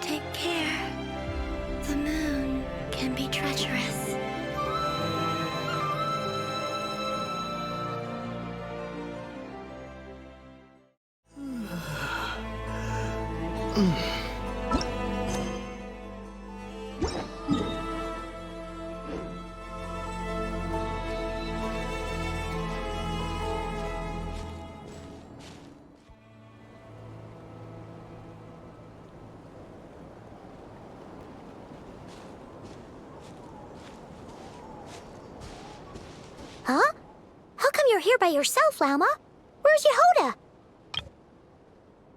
Take care. The moon can be treacherous. Huh? How come you're here by yourself, Lama? Where's Yehoda?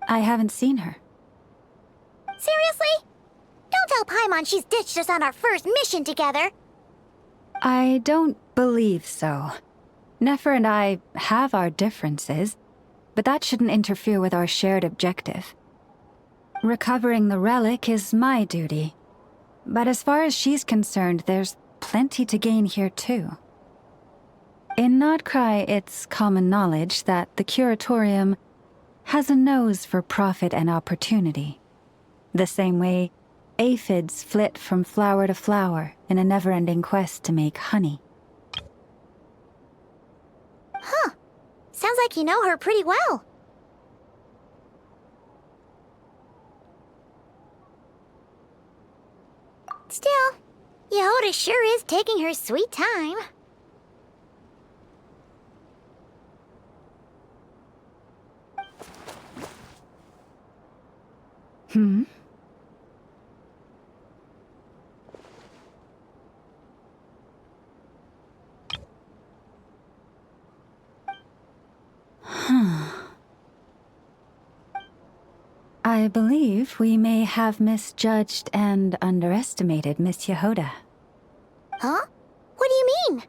I haven't seen her. Seriously? Don't tell Paimon she's ditched us on our first mission together. I don't believe so. Nefer and I have our differences, but that shouldn't interfere with our shared objective. Recovering the relic is my duty. But as far as she's concerned, there's plenty to gain here too. In Nod-Krai, it's common knowledge that the Curatorium has a nose for profit and opportunity. The same way aphids flit from flower to flower in a never-ending quest to make honey. Huh. Sounds like you know her pretty well. Still, Yehoda sure is taking her sweet time. Hmm? I believe we may have misjudged and underestimated Miss Yehoda. Huh? What do you mean?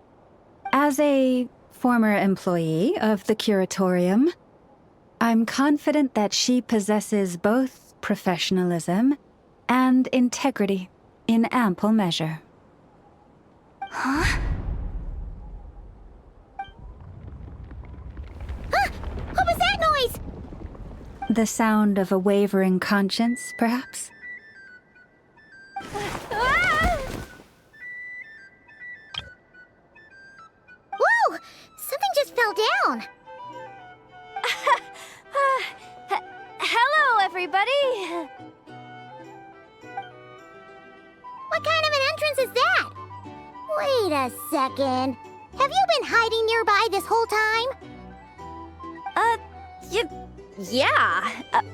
As a former employee of the Curatorium, I'm confident that she possesses both professionalism and integrity in ample measure. Huh? What was that noise? The sound of a wavering conscience, perhaps? Whoa! Something just fell down. Hello, everybody! What kind of an entrance is that? Wait a second. Have you been hiding nearby this whole time? Yeah.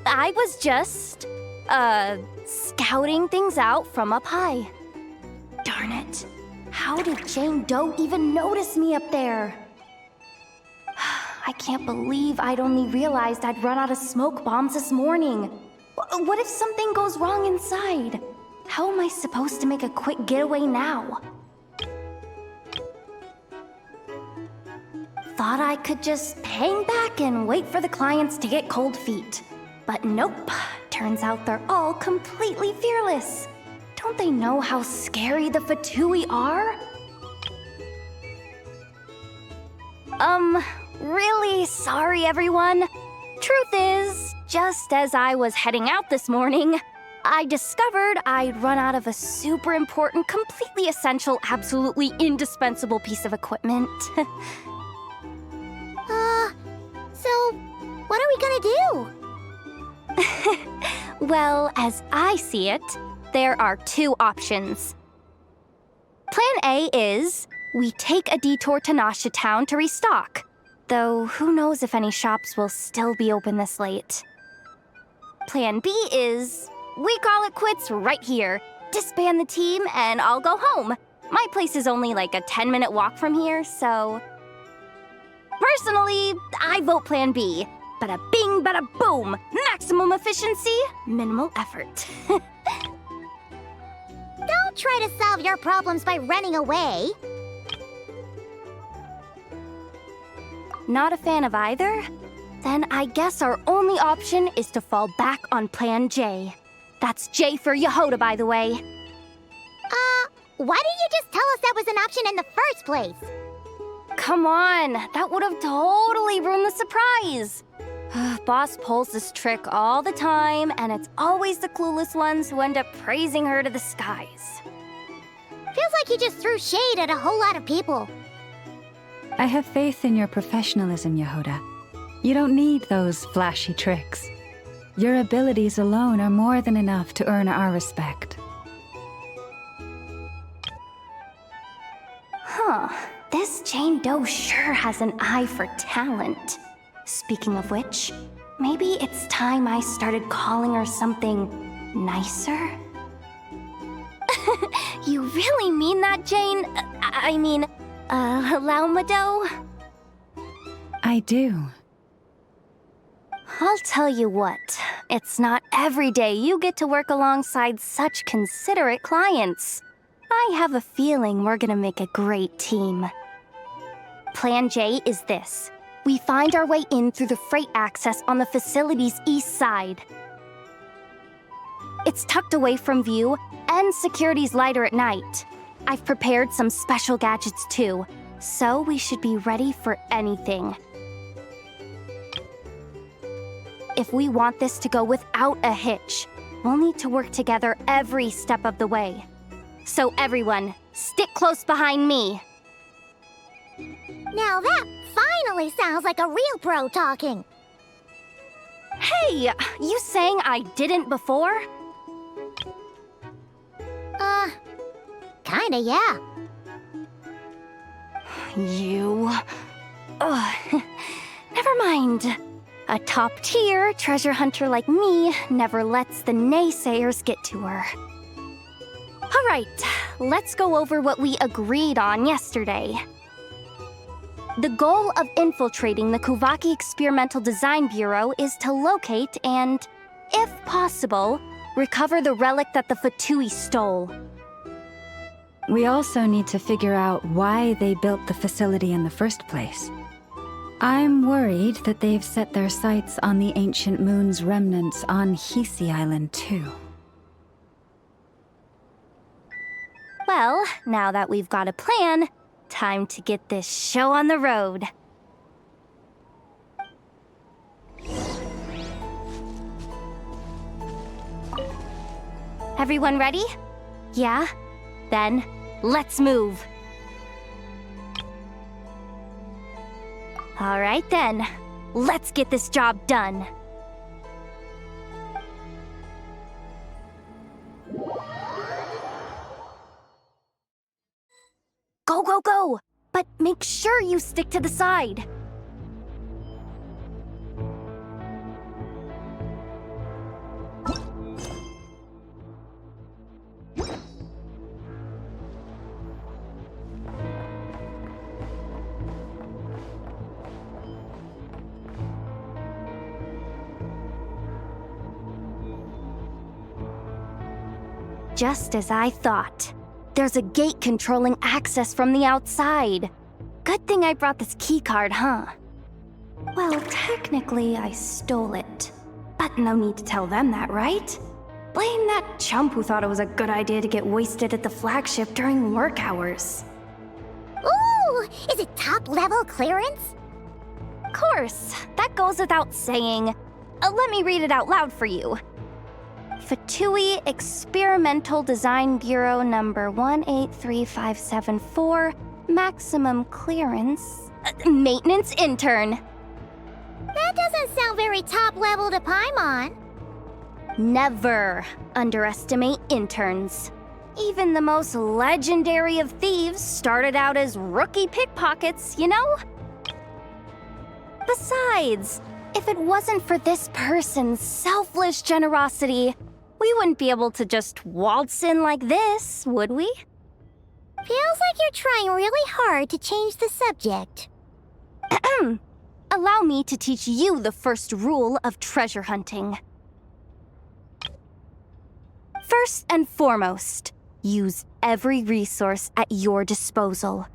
I was just, scouting things out from up high. Darn it. How did Jane Doe even notice me up there? I can't believe I'd only realized I'd run out of smoke bombs this morning. What if something goes wrong inside? How am I supposed to make a quick getaway now? Thought I could just hang back and wait for the clients to get cold feet. But nope, turns out they're all completely fearless. Don't they know how scary the Fatui are? Really sorry, everyone. Truth is, just as I was heading out this morning, I discovered I'd run out of a super important, completely essential, absolutely indispensable piece of equipment. So, what are we gonna do? Well, as I see it, there are two options. Plan A is we take a detour to Nasha Town to restock, though who knows if any shops will still be open this late. Plan B is we call it quits right here, disband the team, and I'll go home. My place is only like a 10-minute walk from here, so... Personally, I vote Plan B. Bada bing, bada boom. Maximum efficiency, minimal effort. Don't try to solve your problems by running away. Not a fan of either? Then I guess our only option is to fall back on Plan J. That's J for Yehoda, by the way. Why didn't you just tell us that was an option in the first place? Come on, that would have totally ruined the surprise. Boss pulls this trick all the time, and it's always the clueless ones who end up praising her to the skies. Feels like he just threw shade at a whole lot of people. I have faith in your professionalism, Yehuda. You don't need those flashy tricks. Your abilities alone are more than enough to earn our respect. Huh. This Jane Doe sure has an eye for talent. Speaking of which, maybe it's time I started calling her something nicer? You really mean that, Jane? Laumado? I do. I'll tell you what, it's not every day you get to work alongside such considerate clients. I have a feeling we're gonna make a great team. Plan J is this. We find our way in through the freight access on the facility's east side. It's tucked away from view, and security's lighter at night. I've prepared some special gadgets too, so we should be ready for anything. If we want this to go without a hitch, we'll need to work together every step of the way. So everyone, stick close behind me. Now that finally sounds like a real pro talking. Hey, you saying I didn't before? Kinda, yeah. You... Ugh. Never mind. A top-tier treasure hunter like me never lets the naysayers get to her. All right, let's go over what we agreed on yesterday. The goal of infiltrating the Kuvaki Experimental Design Bureau is to locate and, if possible, recover the relic that the Fatui stole. We also need to figure out why they built the facility in the first place. I'm worried that they've set their sights on the ancient moon's remnants on Hisi Island, too. Well, now that we've got a plan, time to get this show on the road. Everyone ready? Yeah? Then, let's move. All right then, let's get this job done. Go, go, go! But make sure you stick to the side. Just as I thought. There's a gate controlling access from the outside. Good thing I brought this keycard, huh? Well, technically I stole it. But no need to tell them that, right? Blame that chump who thought it was a good idea to get wasted at the flagship during work hours. Ooh, is it top-level clearance? Of course, that goes without saying. Let me read it out loud for you. Fatui Experimental Design Bureau number 183574, maximum clearance, maintenance intern. That doesn't sound very top-level to Paimon. Never underestimate interns. Even the most legendary of thieves started out as rookie pickpockets, you know? Besides, if it wasn't for this person's selfless generosity, we wouldn't be able to just waltz in like this, would we? Feels like you're trying really hard to change the subject. Allow me to teach you the first rule of treasure hunting. First and foremost, use every resource at your disposal.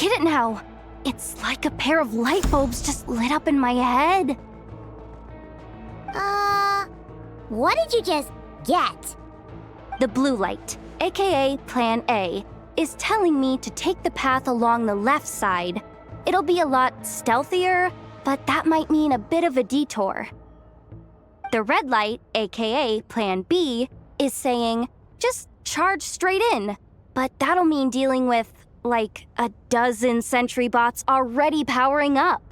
get it now. It's like a pair of light bulbs just lit up in my head. What did you just get? The blue light, aka Plan A, is telling me to take the path along the left side. It'll be a lot stealthier, but that might mean a bit of a detour. The red light, aka Plan B, is saying, just charge straight in. But that'll mean dealing with, like, a dozen sentry bots already powering up.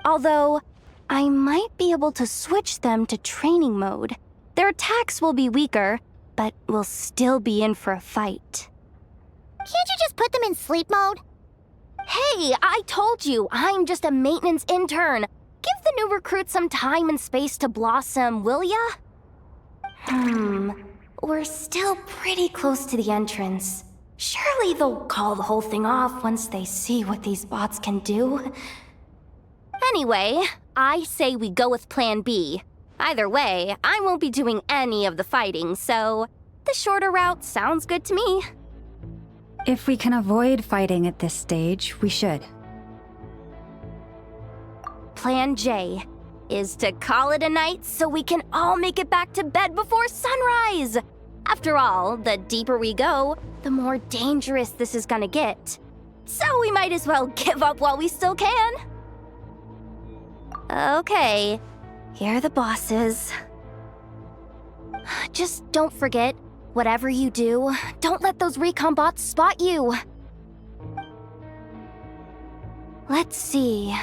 Although, I might be able to switch them to training mode. Their attacks will be weaker, but we'll still be in for a fight. Can't you just put them in sleep mode? Hey, I told you, I'm just a maintenance intern. Give the new recruits some time and space to blossom, will ya? We're still pretty close to the entrance. Surely they'll call the whole thing off once they see what these bots can do. Anyway, I say we go with Plan B. Either way, I won't be doing any of the fighting, so the shorter route sounds good to me. If we can avoid fighting at this stage, we should. Plan J is to call it a night so we can all make it back to bed before sunrise. After all, the deeper we go, the more dangerous this is gonna get. So we might as well give up while we still can. Okay, here are the bosses. Just don't forget, whatever you do, don't let those recon bots spot you. Let's see.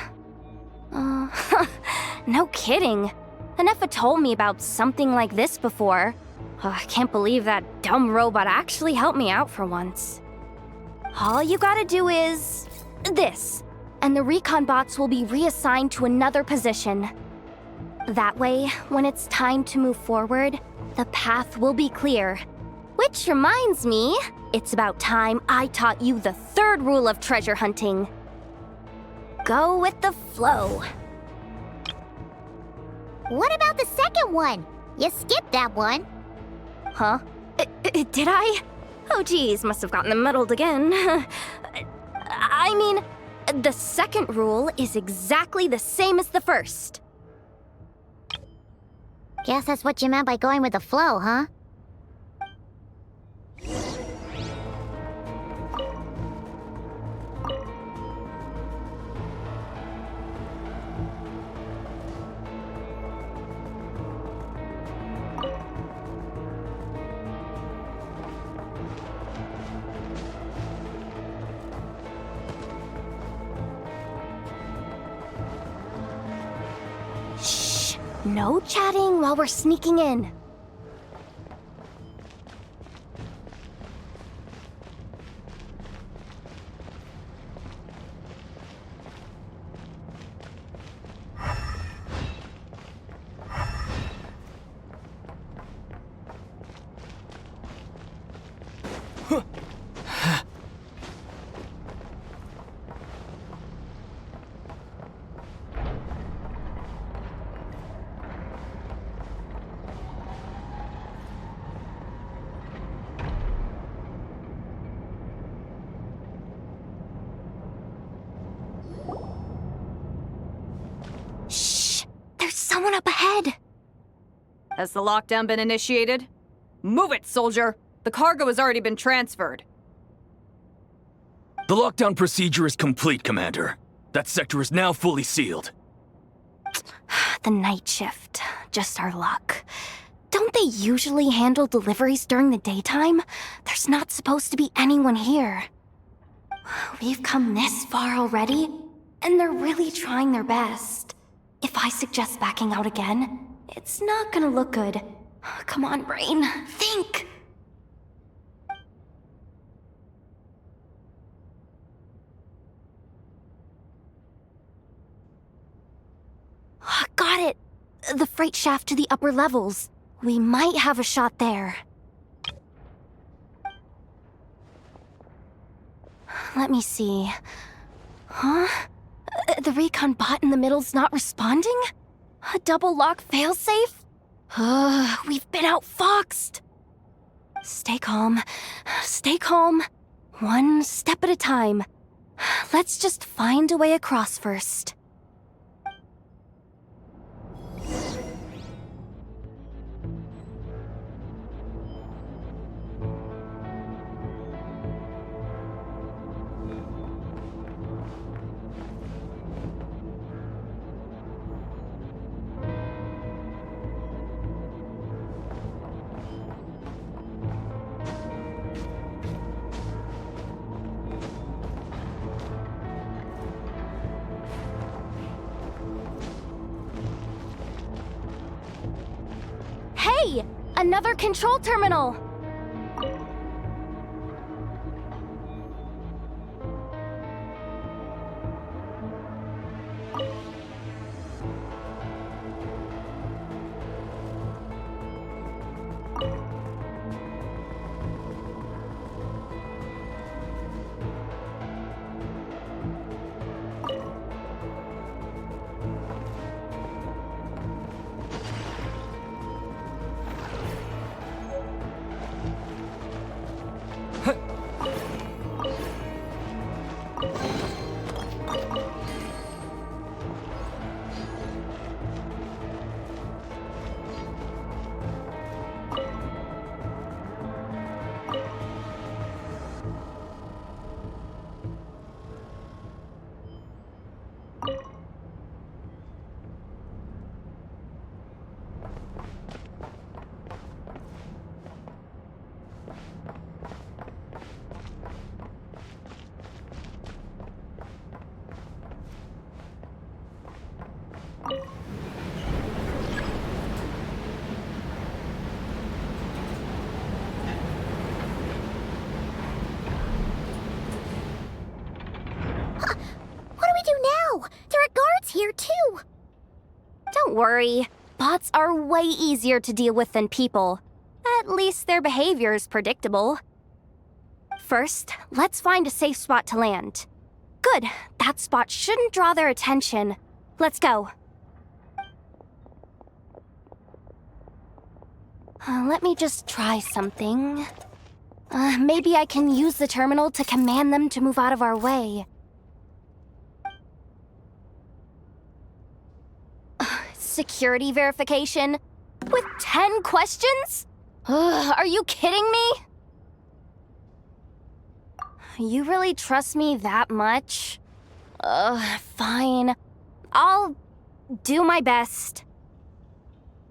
No kidding. Anefa told me about something like this before. I can't believe that dumb robot actually helped me out for once. All you gotta do is this, and the recon bots will be reassigned to another position. That way, when it's time to move forward, the path will be clear. Which reminds me, it's about time I taught you the third rule of treasure hunting. Go with the flow. What about the second one? You skipped that one. Huh? Did I? Oh geez, must have gotten them muddled again. I mean, the second rule is exactly the same as the first. Guess that's what you meant by going with the flow, huh? No chatting while we're sneaking in. Someone up ahead! Has the lockdown been initiated? Move it, soldier! The cargo has already been transferred. The lockdown procedure is complete, Commander. That sector is now fully sealed. The night shift. Just our luck. Don't they usually handle deliveries during the daytime? There's not supposed to be anyone here. We've come this far already, and they're really trying their best. If I suggest backing out again, it's not gonna look good. Come on, brain. Think! Got it! The freight shaft to the upper levels. We might have a shot there. Let me see. Huh? The recon bot in the middle's not responding? A double lock failsafe? We've been outfoxed. Stay calm. Stay calm. One step at a time. Let's just find a way across first. Hey! Another control terminal! Here too. Don't worry. Bots are way easier to deal with than people. At least their behavior is predictable. First, let's find a safe spot to land. Good. That spot shouldn't draw their attention. Let's go. Let me just try something. Maybe I can use the terminal to command them to move out of our way. Security verification? With 10 questions? Are you kidding me? You really trust me that much? Fine. I'll do my best.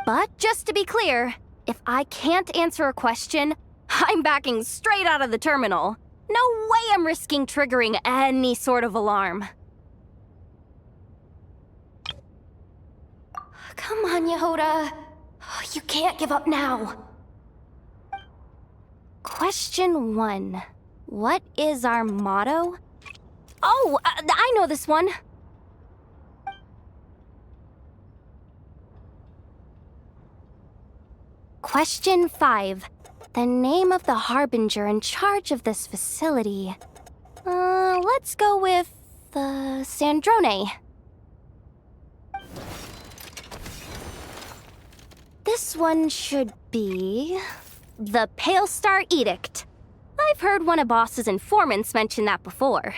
But just to be clear, if I can't answer a question, I'm backing straight out of the terminal. No way I'm risking triggering any sort of alarm. Come on, Yehoda. You can't give up now. Question 1. What is our motto? Oh, I know this one. Question 5. The name of the harbinger in charge of this facility. Let's go with, Sandrone. This one should be the Pale Star Edict. I've heard one of Boss's informants mention that before.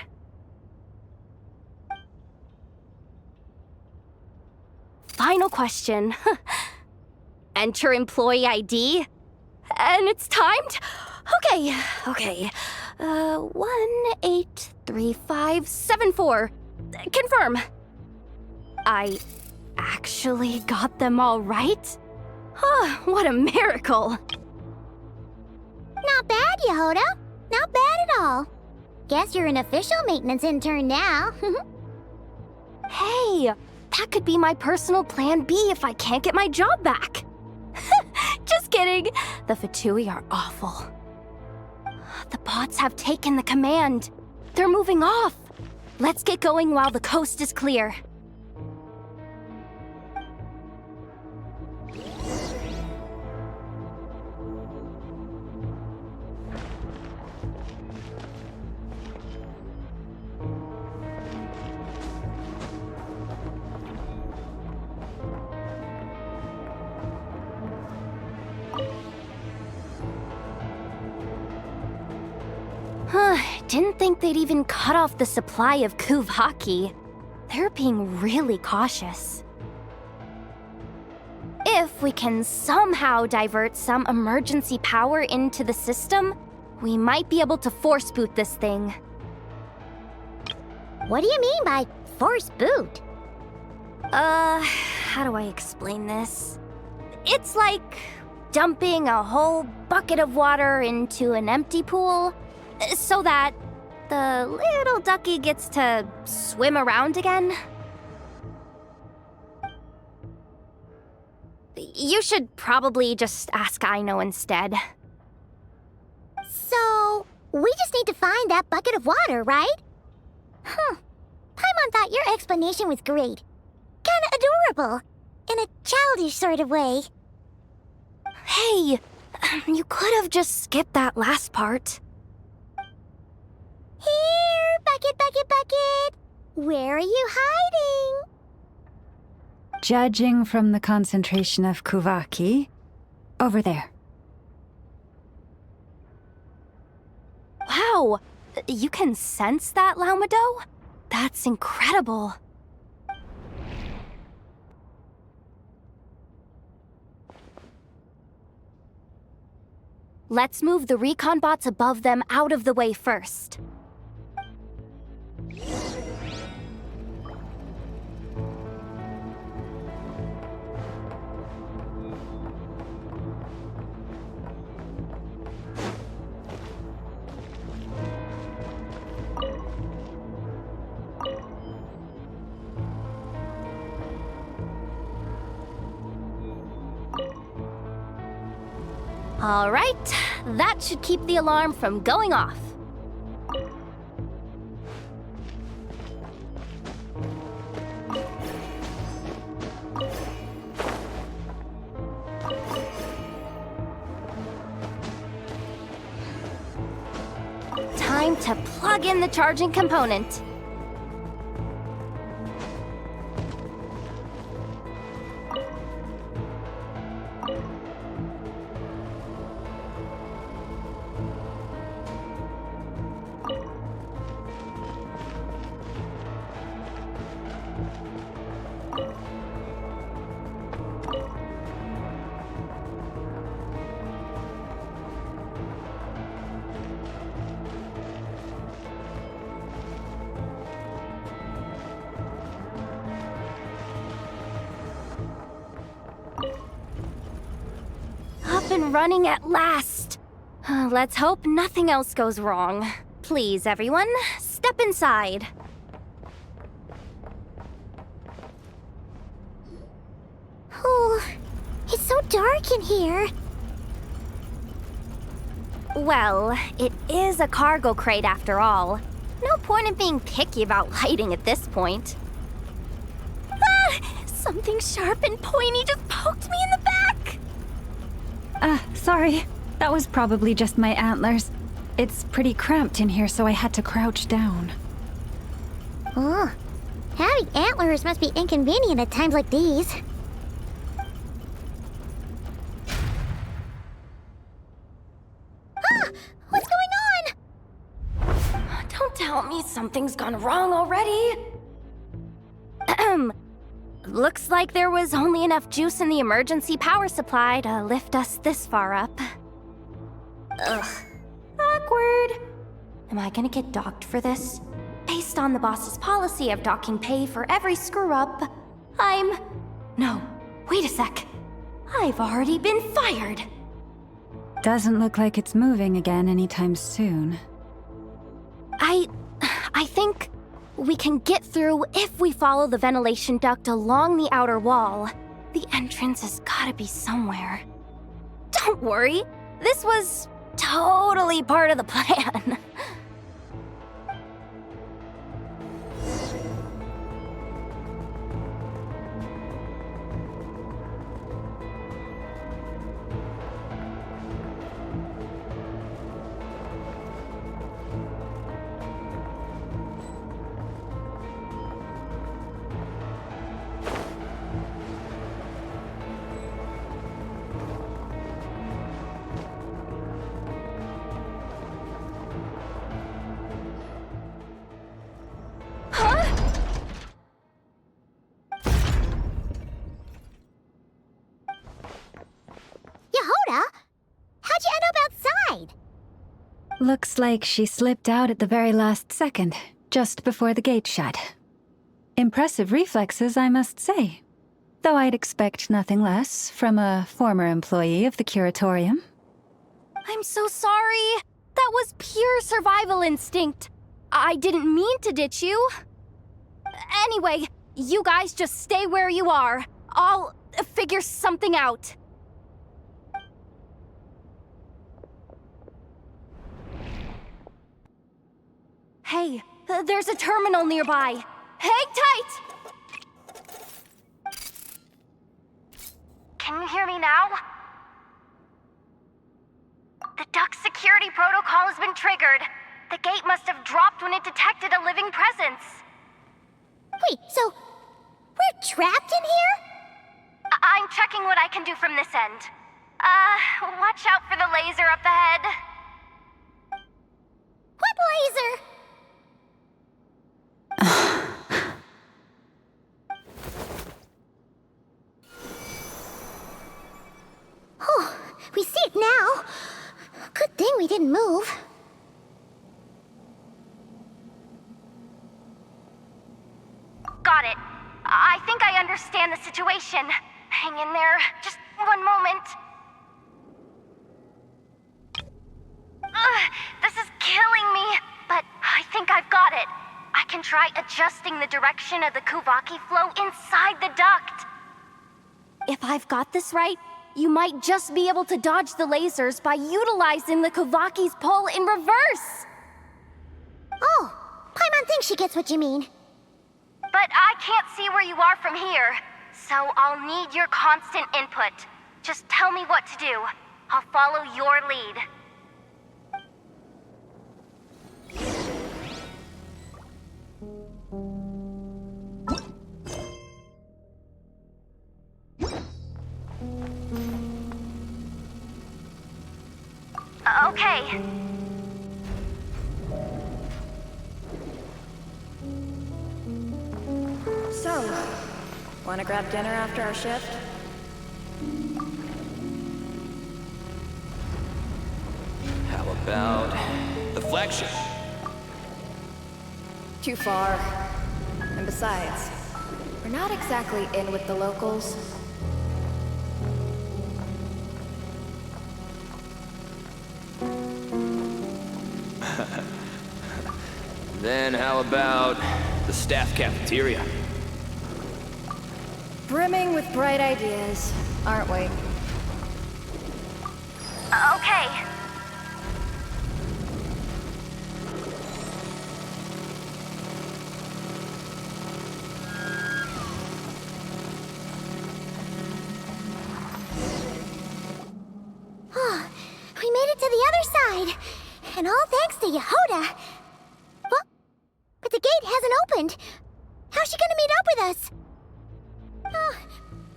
Final question. Enter employee ID. And it's timed? Okay. 183574. Confirm. I actually got them all right? What a miracle! Not bad, Yehoda. Not bad at all. Guess you're an official maintenance intern now. Hey, that could be my personal plan B if I can't get my job back. Just kidding. The Fatui are awful. The bots have taken the command. They're moving off. Let's get going while the coast is clear. didn't think they'd even cut off the supply of Kuvaki. They're being really cautious. If we can somehow divert some emergency power into the system, we might be able to force boot this thing. What do you mean by force boot? How do I explain this? It's like dumping a whole bucket of water into an empty pool so that the little ducky gets to swim around again. You should probably just ask Aino instead. So, we just need to find that bucket of water, right? Huh. Paimon thought your explanation was great. Kinda adorable. In a childish sort of way. Hey, you could have just skipped that last part. Here, bucket, bucket, bucket. Where are you hiding? Judging from the concentration of Kuvaki, over there. Wow, you can sense that, Laumado? That's incredible. Let's move the recon bots above them out of the way first. All right, that should keep the alarm from going off. Time to plug in the charging component. Up and running at last. Let's hope nothing else goes wrong. Please, everyone, step inside. Oh, it's so dark in here. Well, it is a cargo crate after all. No point in being picky about lighting at this point. Ah! Something sharp and pointy just poked me in the back! Sorry. That was probably just my antlers. It's pretty cramped in here, so I had to crouch down. Oh, having antlers must be inconvenient at times like these. Ah! What's going on? Don't tell me something's gone wrong already. Looks like there was only enough juice in the emergency power supply to lift us this far up. Ugh. Awkward. Am I gonna get docked for this? Based on the boss's policy of docking pay for every screw-up, No, wait a sec. I've already been fired. Doesn't look like it's moving again anytime soon. I think we can get through if we follow the ventilation duct along the outer wall. The entrance has gotta be somewhere. Don't worry, this was totally part of the plan. Looks like she slipped out at the very last second, just before the gate shut. Impressive reflexes, I must say. Though I'd expect nothing less from a former employee of the Curatorium. I'm so sorry. That was pure survival instinct. I didn't mean to ditch you. Anyway, you guys just stay where you are. I'll figure something out. Hey, there's a terminal nearby. Hang tight! Can you hear me now? The duck security protocol has been triggered. The gate must have dropped when it detected a living presence. Wait, so we're trapped in here? I'm checking what I can do from this end. Watch out for the laser up ahead. What laser? Oh, we see it now. Good thing we didn't move. Got it. I think I understand the situation. Hang in there. Just one moment. This is killing me, but I think I've got it. I can try adjusting the direction of the Kuvaki flow inside the duct. If I've got this right, you might just be able to dodge the lasers by utilizing the Kuvaki's pull in reverse. Oh, Paimon thinks she gets what you mean. But I can't see where you are from here, so I'll need your constant input. Just tell me what to do. I'll follow your lead. Okay. So, wanna grab dinner after our shift? How about the flagship? Too far. And besides, we're not exactly in with the locals. Then how about the staff cafeteria? Brimming with bright ideas, aren't we? Okay. Oh, we made it to the other side. And all thanks to Yehoda. But the gate hasn't opened. How's she gonna meet up with us?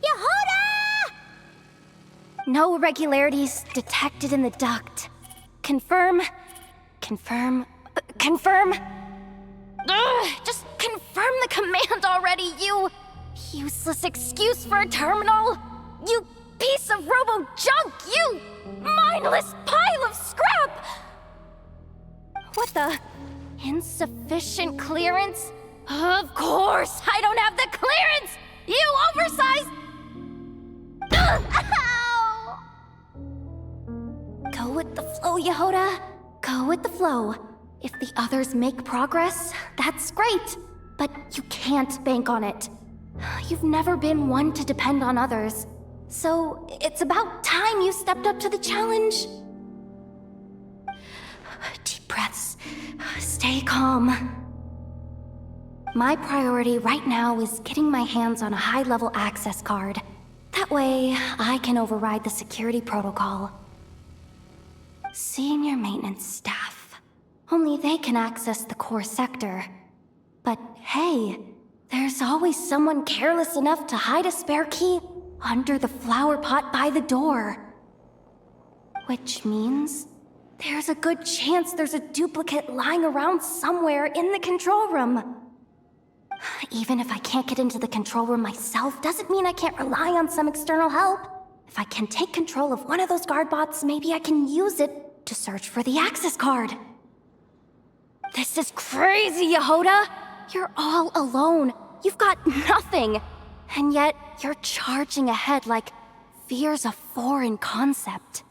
Yehoda! No irregularities detected in the duct. Confirm. Confirm. Confirm. Ugh, just confirm the command already, you useless excuse for a terminal. You piece of robo-junk, you mindless pile of scrap! What the? Insufficient clearance? Of course, I don't have the clearance! You oversized... Ow! Go with the flow, Yehoda. Go with the flow. If the others make progress, that's great. But you can't bank on it. You've never been one to depend on others. So it's about time you stepped up to the challenge. Deep breaths. Stay calm. My priority right now is getting my hands on a high-level access card. That way, I can override the security protocol. Senior maintenance staff. Only they can access the core sector. But hey, there's always someone careless enough to hide a spare key under the flower pot by the door. Which means there's a good chance there's a duplicate lying around somewhere in the control room. Even if I can't get into the control room myself, doesn't mean I can't rely on some external help. If I can take control of one of those guard bots, maybe I can use it to search for the access card. This is crazy, Yehoda! You're all alone. You've got nothing. And yet, you're charging ahead like fear's a foreign concept.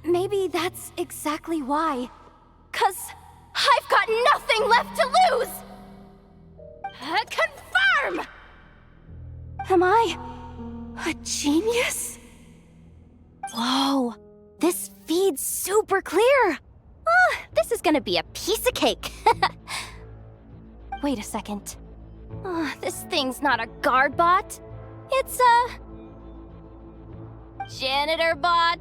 Maybe that's exactly why. 'Cause I've got nothing left to lose! Confirm! Am I a genius? Whoa, this feed's super clear. This is gonna be a piece of cake. Wait a second. This thing's not a guard bot. It's a janitor bot.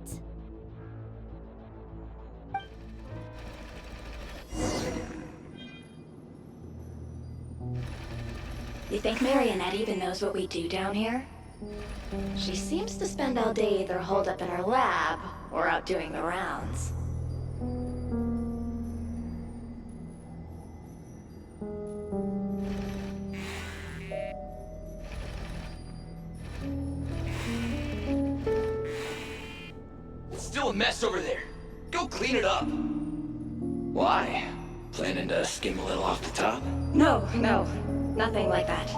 You think Marionette even knows what we do down here? She seems to spend all day either holed up in her lab or out doing the rounds. It's still a mess over there. Go clean it up. Why? Planning to skim a little off the top? No, nothing like that.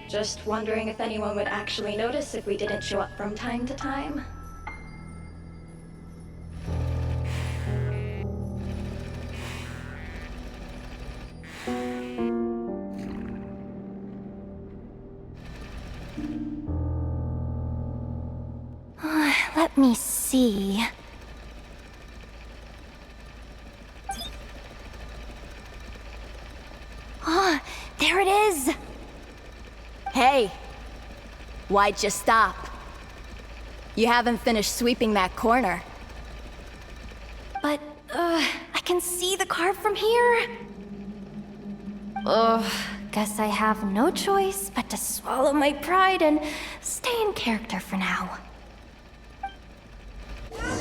Just wondering if anyone would actually notice if we didn't show up from time to time. Let me see. There it is! Hey! Why'd you stop? You haven't finished sweeping that corner. But, I can see the card from here. Guess I have no choice but to swallow my pride and stay in character for now.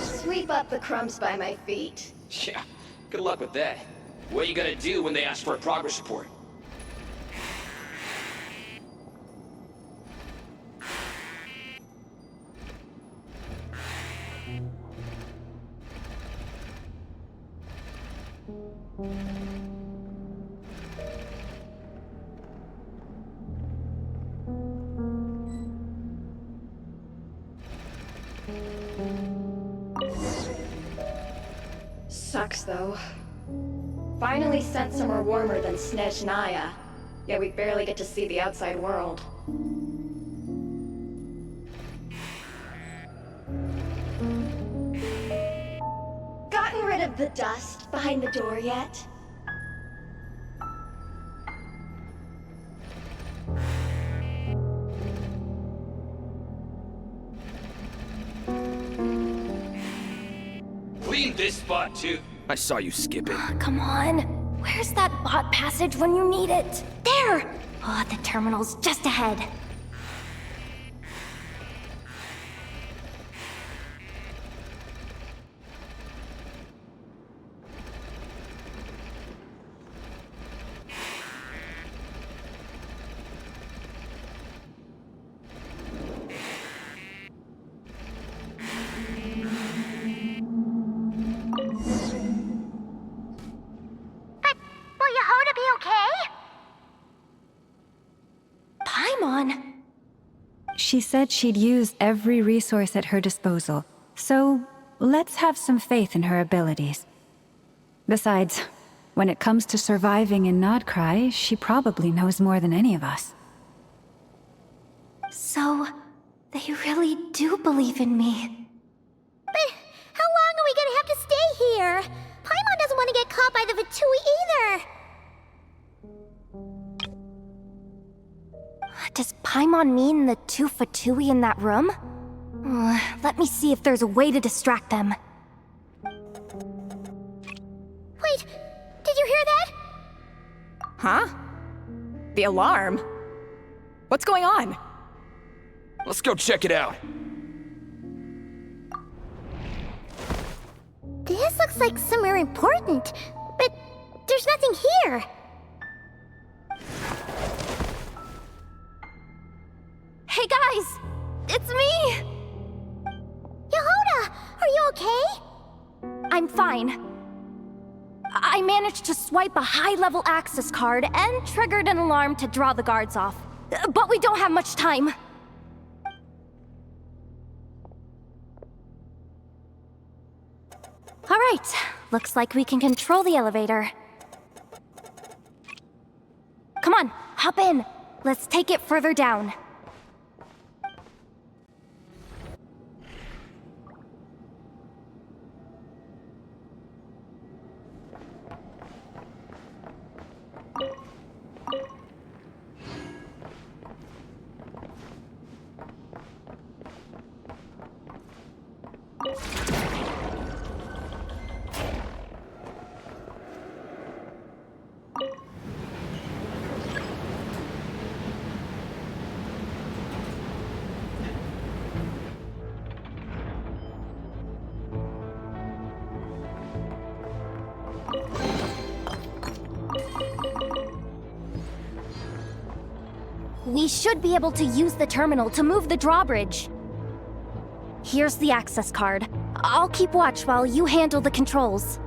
Sweep up the crumbs by my feet. Yeah, good luck with that. What are you gonna do when they ask for a progress report? Sucks though. Finally sent somewhere warmer than Snezhnaya, yet we barely get to see the outside world. Gotten rid of the dust behind the door yet? Clean this spot too. I saw you skip it. Come on. Where's that bot passage when you need it? There! The terminal's just ahead. Will Yehoda be okay? Paimon? She said she'd use every resource at her disposal, so let's have some faith in her abilities. Besides, when it comes to surviving in Nod-Krai, she probably knows more than any of us. So, they really do believe in me. But how long are we gonna have to stay here? Paimon doesn't want to get caught by the Fatui either. Does Paimon mean the two Fatui in that room? Let me see if there's a way to distract them. Wait, did you hear that? Huh? The alarm? What's going on? Let's go check it out. This looks like somewhere important, but there's nothing here. Hey guys! It's me! Yehoda! fine. I managed to swipe a high-level access card and triggered an alarm to draw the guards off. But we don't have much time. All right, looks like we can control the elevator. Come on, hop in. Let's take it further down. We should be able to use the terminal to move the drawbridge. Here's the access card. I'll keep watch while you handle the controls.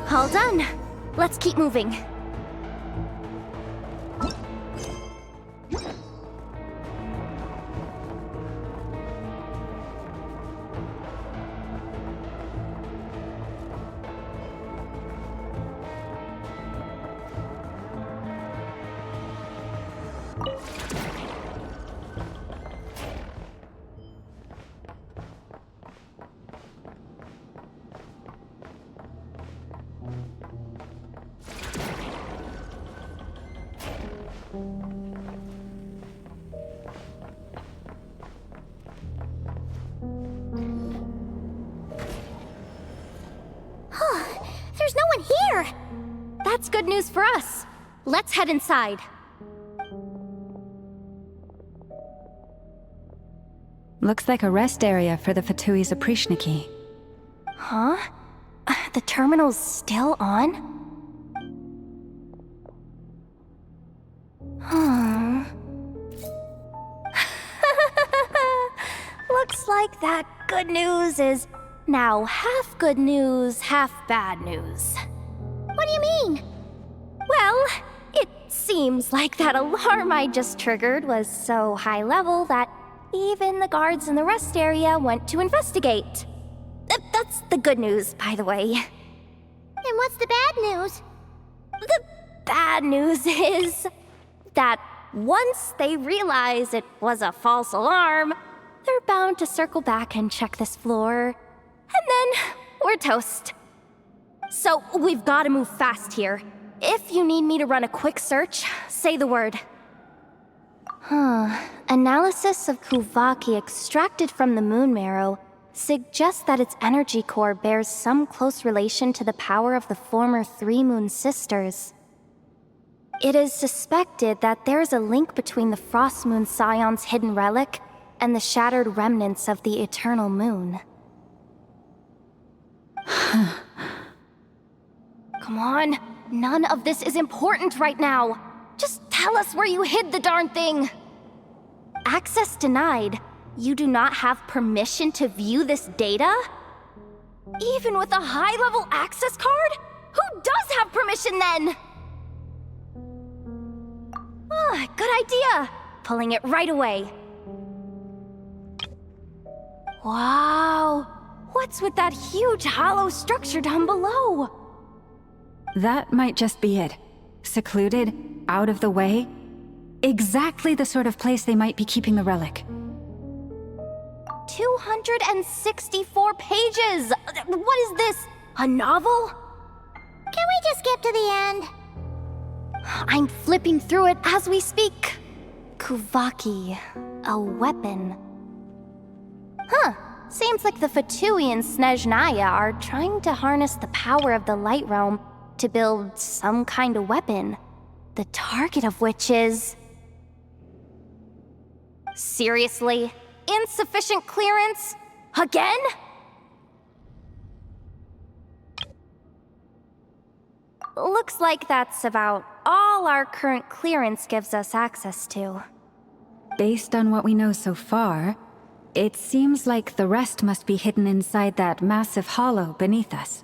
All done. Let's keep moving. There's no one here! That's good news for us. Let's head inside. Looks like a rest area for the Fatui Zaprichniki. Huh? The terminal's still on? Hmm. Looks like that good news is now half good news, half bad news. What do you mean? Well, it seems like that alarm I just triggered was so high level that even the guards in the rest area went to investigate. That's the good news, by the way. And what's the bad news? The bad news is that once they realize it was a false alarm, they're bound to circle back and check this floor. And then we're toast. So we've got to move fast here. If you need me to run a quick search, say the word. Analysis of Kuvaki extracted from the moon marrow suggests that its energy core bears some close relation to the power of the former Three Moon Sisters. It is suspected that there is a link between the Frost Moon Scion's hidden relic and the shattered remnants of the Eternal Moon. Come on, none of this is important right now. Just tell us where you hid the darn thing. Access denied. You do not have permission to view this data? Even with a high-level access card? Who does have permission then? Good idea. Pulling it right away. Wow. What's with that huge hollow structure down below? That might just be it. Secluded, out of the way. Exactly the sort of place they might be keeping the relic. 264 pages! What is this? A novel? Can we just skip to the end? I'm flipping through it as we speak. Kuvaki, a weapon. Huh. Seems like the Fatui and Snezhnaya are trying to harness the power of the Light Realm to build some kind of weapon, the target of which is... Seriously? Insufficient clearance? Again? Looks like that's about all our current clearance gives us access to. Based on what we know so far, it seems like the rest must be hidden inside that massive hollow beneath us.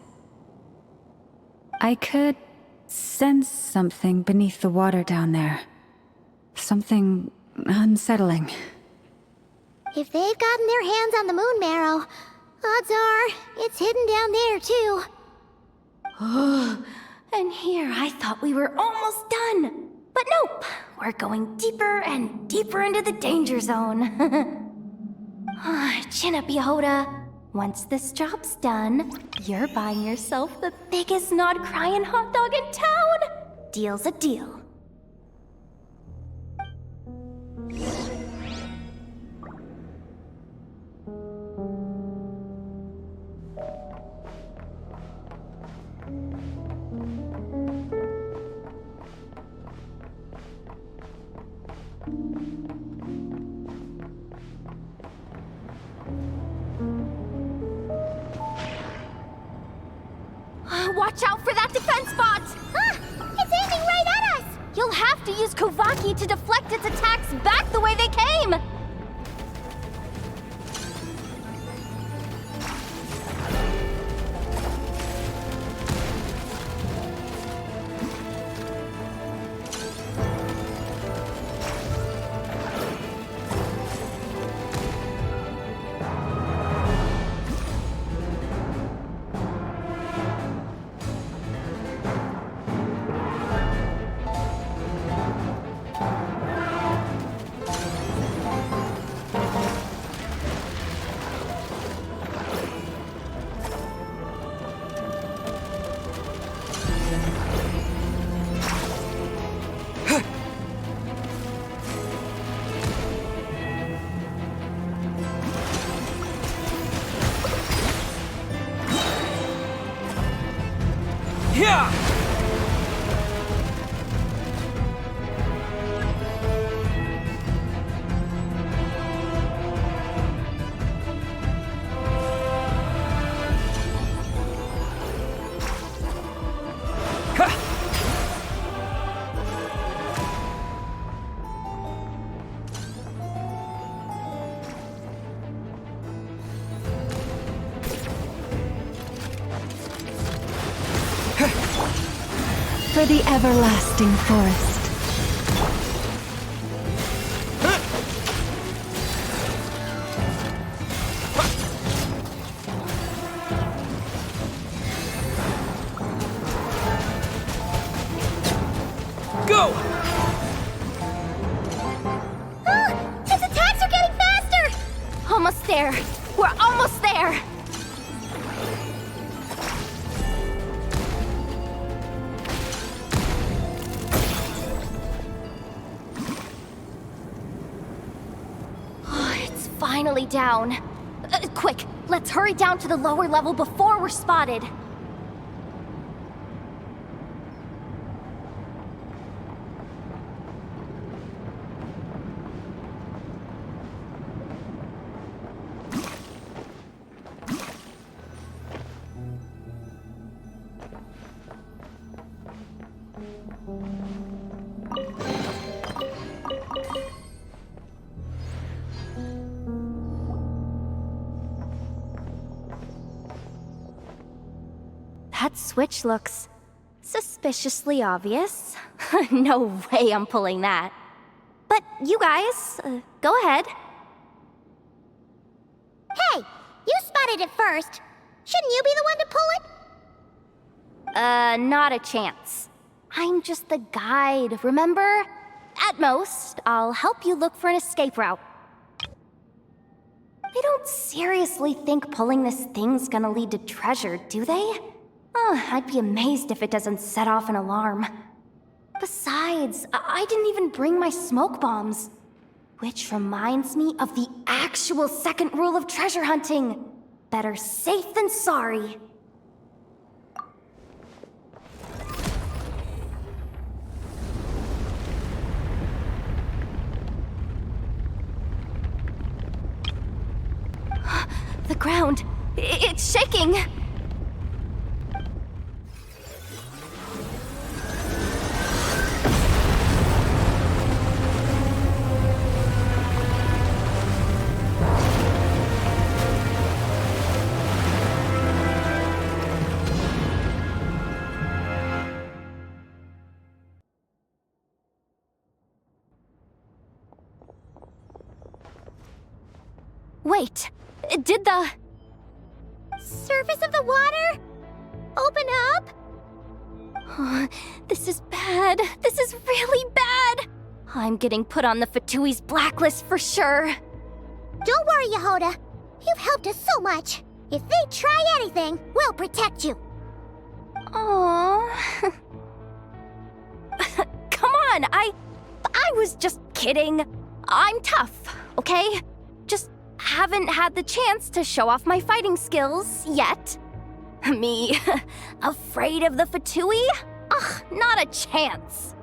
I could sense something beneath the water down there. Something unsettling. If they've gotten their hands on the moon marrow, odds are it's hidden down there too. And here I thought we were almost done. But nope, we're going deeper and deeper into the danger zone. Chin up, Yehoda. Once this job's done, you're buying yourself the biggest Nod-Krai and hot dog in town. Deal's a deal. Watch out for that defense bot! Ah! It's aiming right at us! You'll have to use Kuvaki to deflect its attacks back the way they came! For the everlasting forest. Go! Its attacks are getting faster! Almost there. We're almost there. Finally down. Quick, let's hurry down to the lower level before we're spotted. That switch looks suspiciously obvious. No way I'm pulling that. But you guys, go ahead. Hey, you spotted it first. Shouldn't you be the one to pull it? Not a chance. I'm just the guide, remember? At most, I'll help you look for an escape route. They don't seriously think pulling this thing's gonna lead to treasure, do they? Oh, I'd be amazed if it doesn't set off an alarm. Besides, I didn't even bring my smoke bombs. Which reminds me of the actual second rule of treasure hunting. Better safe than sorry. The ground, it's shaking. Wait, did the Surface of the water? Open up? This is bad. This is really bad. I'm getting put on the Fatui's blacklist for sure. Don't worry, Yehoda. You've helped us so much. If they try anything, we'll protect you. Aww. Come on, I was just kidding. I'm tough, okay? Just haven't had the chance to show off my fighting skills yet. Me, afraid of the Fatui? Ugh, not a chance.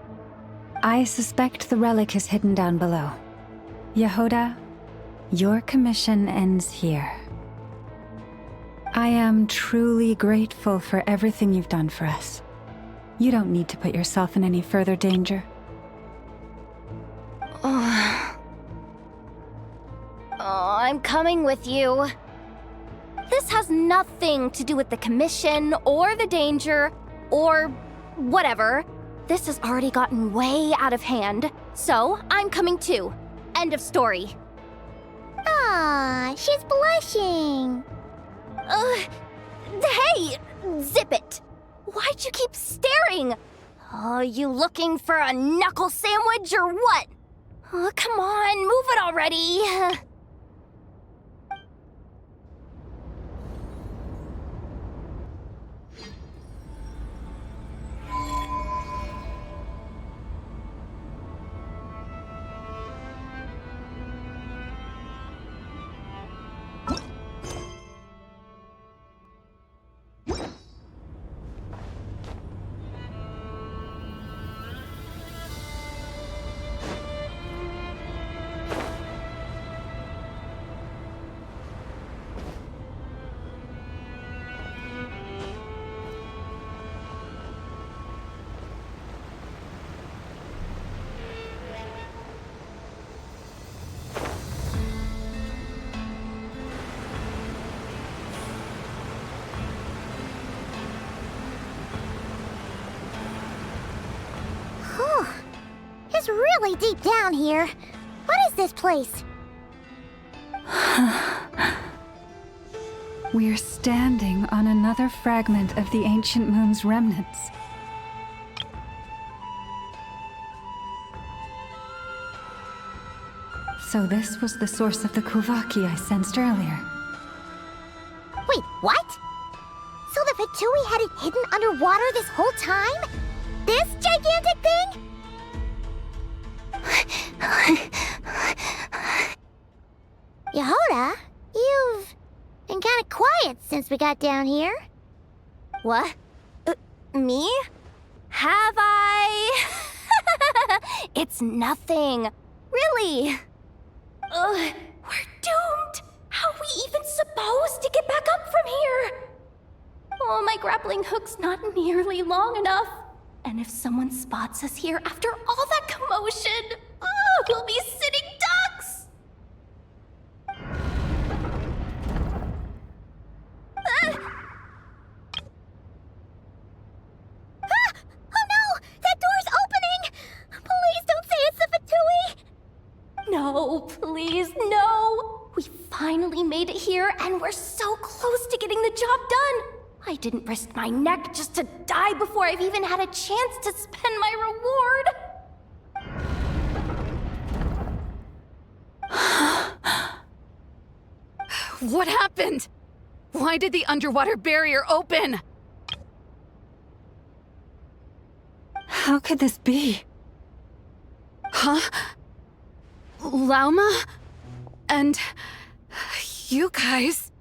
I suspect the relic is hidden down below. Yehoda, your commission ends here. I am truly grateful for everything you've done for us. You don't need to put yourself in any further danger. I'm coming with you. This has nothing to do with the commission or the danger or whatever. This has already gotten way out of hand, so I'm coming too. End of story. Ah, she's blushing. Hey! Zip it! Why'd you keep staring? Oh, you looking for a knuckle sandwich or what? Oh, come on, move it already. It's really deep down here. What is this place? We're standing on another fragment of the ancient moon's remnants. So this was the source of the Kuvaki I sensed earlier. Wait, what? So the Fatui had it hidden underwater this whole time? This gigantic thing? Yehoda, you've been kind of quiet since we got down here. What? Me? Have I? It's nothing. Really. We're doomed. How are we even supposed to get back up from here? Oh, my grappling hook's not nearly long enough. And if someone spots us here after all that commotion, we'll be sitting ducks! Oh no! That door's opening! Please don't say it's the Fatui! No, please, no! We finally made it here, and we're so close to getting the job done! I didn't risk my neck just to die before I've even had a chance to spend my reward! What happened? Why did the underwater barrier open? How could this be? Huh? Lauma? And... you guys...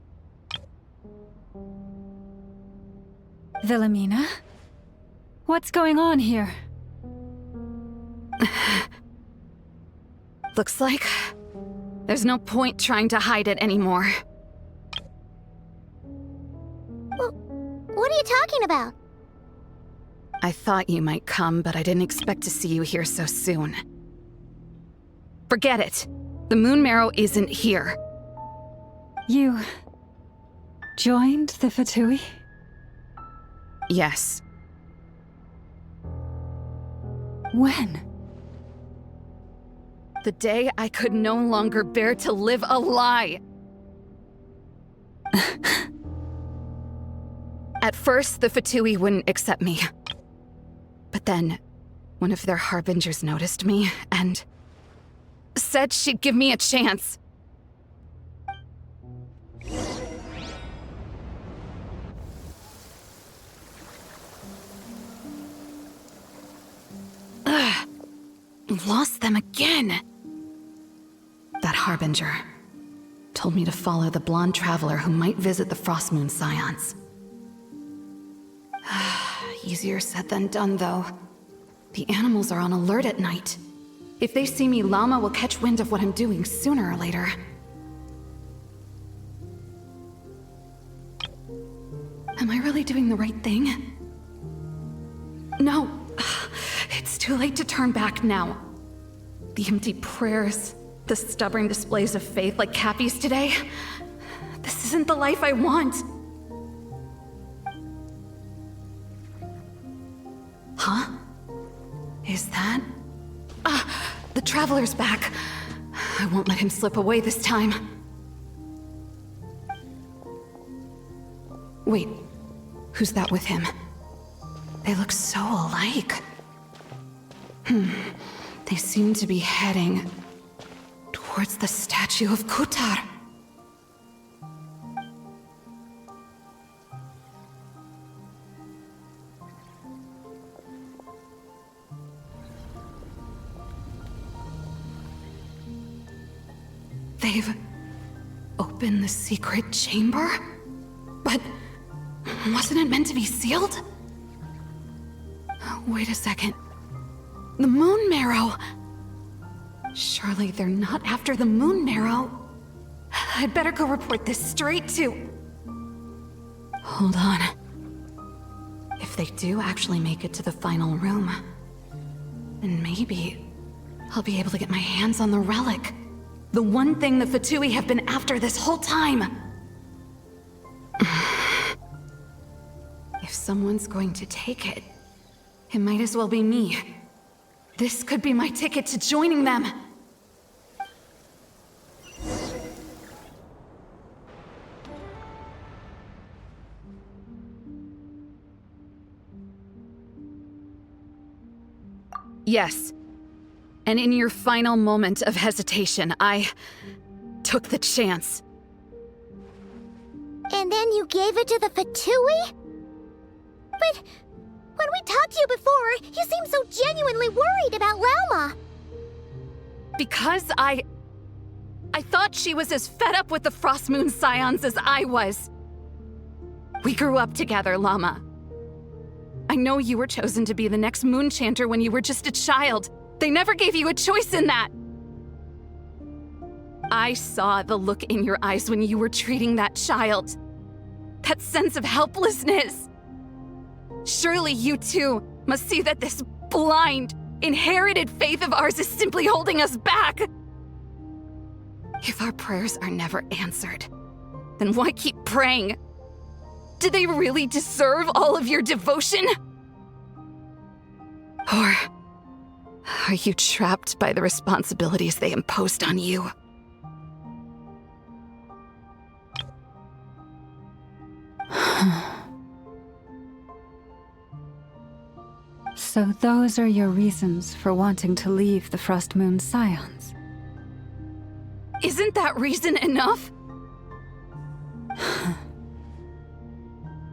Wilhelmina? What's going on here? Looks like... there's no point trying to hide it anymore. What are you talking about? I thought you might come, but I didn't expect to see you here so soon. Forget it. The Moon Marrow isn't here. You... joined the Fatui? Yes. When? The day I could no longer bear to live a lie. At first, the Fatui wouldn't accept me. But then, one of their harbingers noticed me and said she'd give me a chance. Ugh. Lost them again. That harbinger told me to follow the blonde traveler who might visit the Frostmoon Scions. Easier said than done, though. The animals are on alert at night. If they see me, Llama will catch wind of what I'm doing sooner or later. Am I really doing the right thing? No. It's too late to turn back now. The empty prayers, the stubborn displays of faith like Cappy's today. This isn't the life I want. Huh? Is that... the Traveler's back. I won't let him slip away this time. Wait, who's that with him? They look so alike. They seem to be heading towards the statue of Kutar. They've opened the secret chamber? But wasn't it meant to be sealed? Wait a second. The Moon Marrow! Surely they're not after the Moon Marrow. I'd better go report this straight to... Hold on. If they do actually make it to the final room, then maybe I'll be able to get my hands on the relic. The one thing the Fatui have been after this whole time. If someone's going to take it, it might as well be me. This could be my ticket to joining them. Yes. And in your final moment of hesitation, I took the chance. And then you gave it to the Fatui? But when we talked to you before, you seemed so genuinely worried about Lauma. Because I thought she was as fed up with the Frostmoon Scions as I was. We grew up together, Llama. I know you were chosen to be the next Moon Chanter when you were just a child. They never gave you a choice in that. I saw the look in your eyes when you were treating that child. That sense of helplessness. Surely you too must see that this blind, inherited faith of ours is simply holding us back. If our prayers are never answered, then why keep praying? Do they really deserve all of your devotion? Or are you trapped by the responsibilities they imposed on you? So those are your reasons for wanting to leave the Frostmoon Scions? Isn't that reason enough?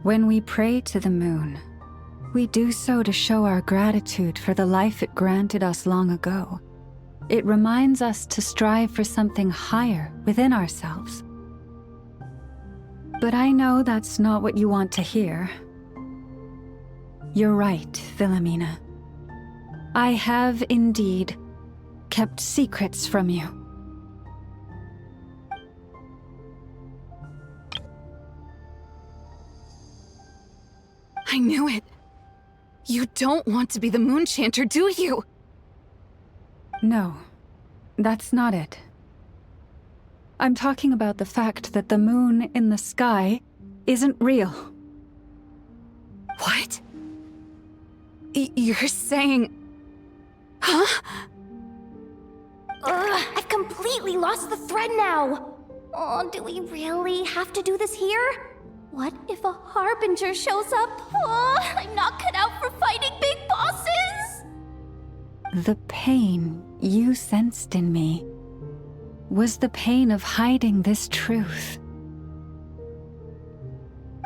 When we pray to the moon, we do so to show our gratitude for the life it granted us long ago. It reminds us to strive for something higher within ourselves. But I know that's not what you want to hear. You're right, Philomena. I have indeed kept secrets from you. I knew it. You don't want to be the Moon Chanter, do you? No, that's not it. I'm talking about the fact that the moon in the sky isn't real. What? You're saying... Huh? I've completely lost the thread now. Oh, do we really have to do this here? What if a Harbinger shows up? Oh, I'm not cut out for fighting big bosses! The pain you sensed in me was the pain of hiding this truth.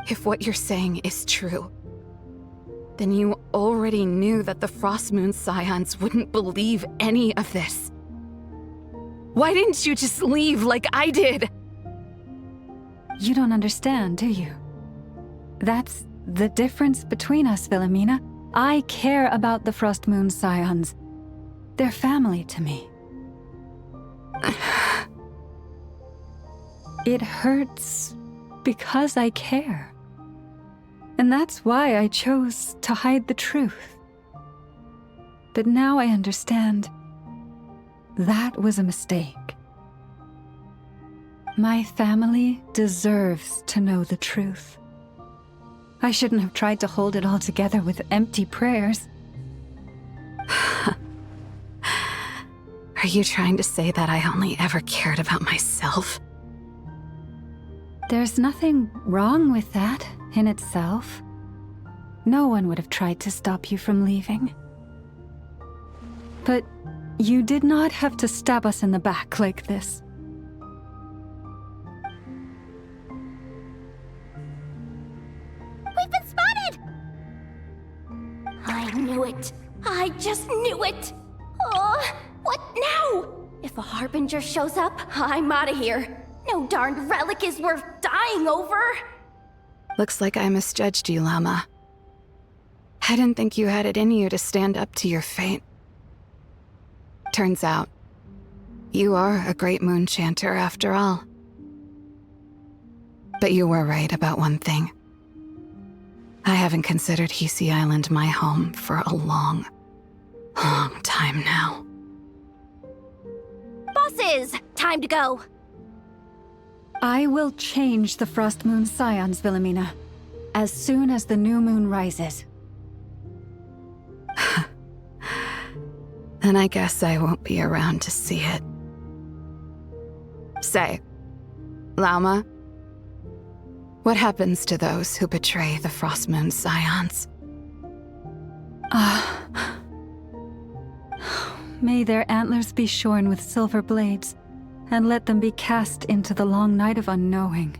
If what you're saying is true, then you already knew that the Frost Moon Scions wouldn't believe any of this. Why didn't you just leave like I did? You don't understand, do you? That's the difference between us, Philomena. I care about the Frost Moon Scions. They're family to me. It hurts because I care. And that's why I chose to hide the truth. But now I understand that was a mistake. My family deserves to know the truth. I shouldn't have tried to hold it all together with empty prayers. Are you trying to say that I only ever cared about myself? There's nothing wrong with that in itself. No one would have tried to stop you from leaving. But you did not have to stab us in the back like this. We've been spotted! I knew it. I just knew it. Oh, what now? If a Harbinger shows up, I'm out of here. No darned relic is worth dying over. Looks like I misjudged you, Llama. I didn't think you had it in you to stand up to your fate. Turns out, you are a great Moon Chanter after all. But you were right about one thing. I haven't considered Hisi Island my home for a long, long time now. Bosses, time to go. I will change the Frost Moon Scions, Philomena, as soon as the new moon rises. Then I guess I won't be around to see it. Say, Lauma, what happens to those who betray the Frost Moon Scions? May their antlers be shorn with silver blades, and let them be cast into the long night of unknowing.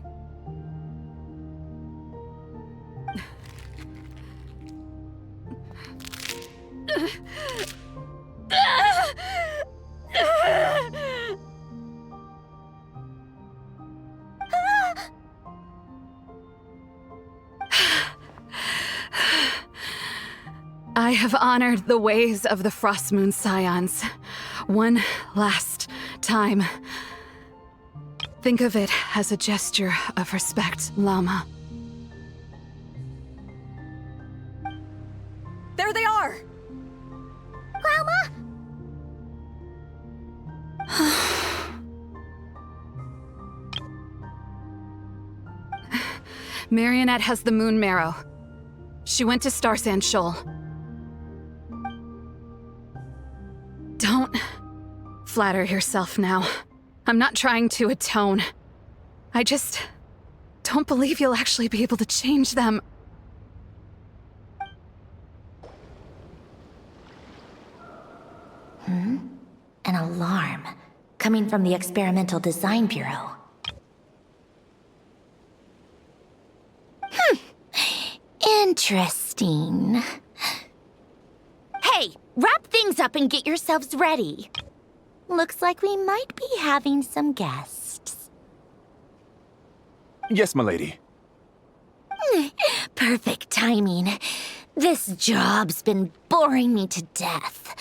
I have honored the ways of the Frost Moon Scions one last time. Think of it as a gesture of respect, Llama. There they are! Llama? Marionette has the Moon Marrow. She went to Starsand Shoal. Don't flatter yourself now. I'm not trying to atone. I just don't believe you'll actually be able to change them. An alarm coming from the Experimental Design Bureau. Interesting. wrap things up and get yourselves ready. Looks like we might be having some guests. Yes, milady. Perfect timing. This job's been boring me to death.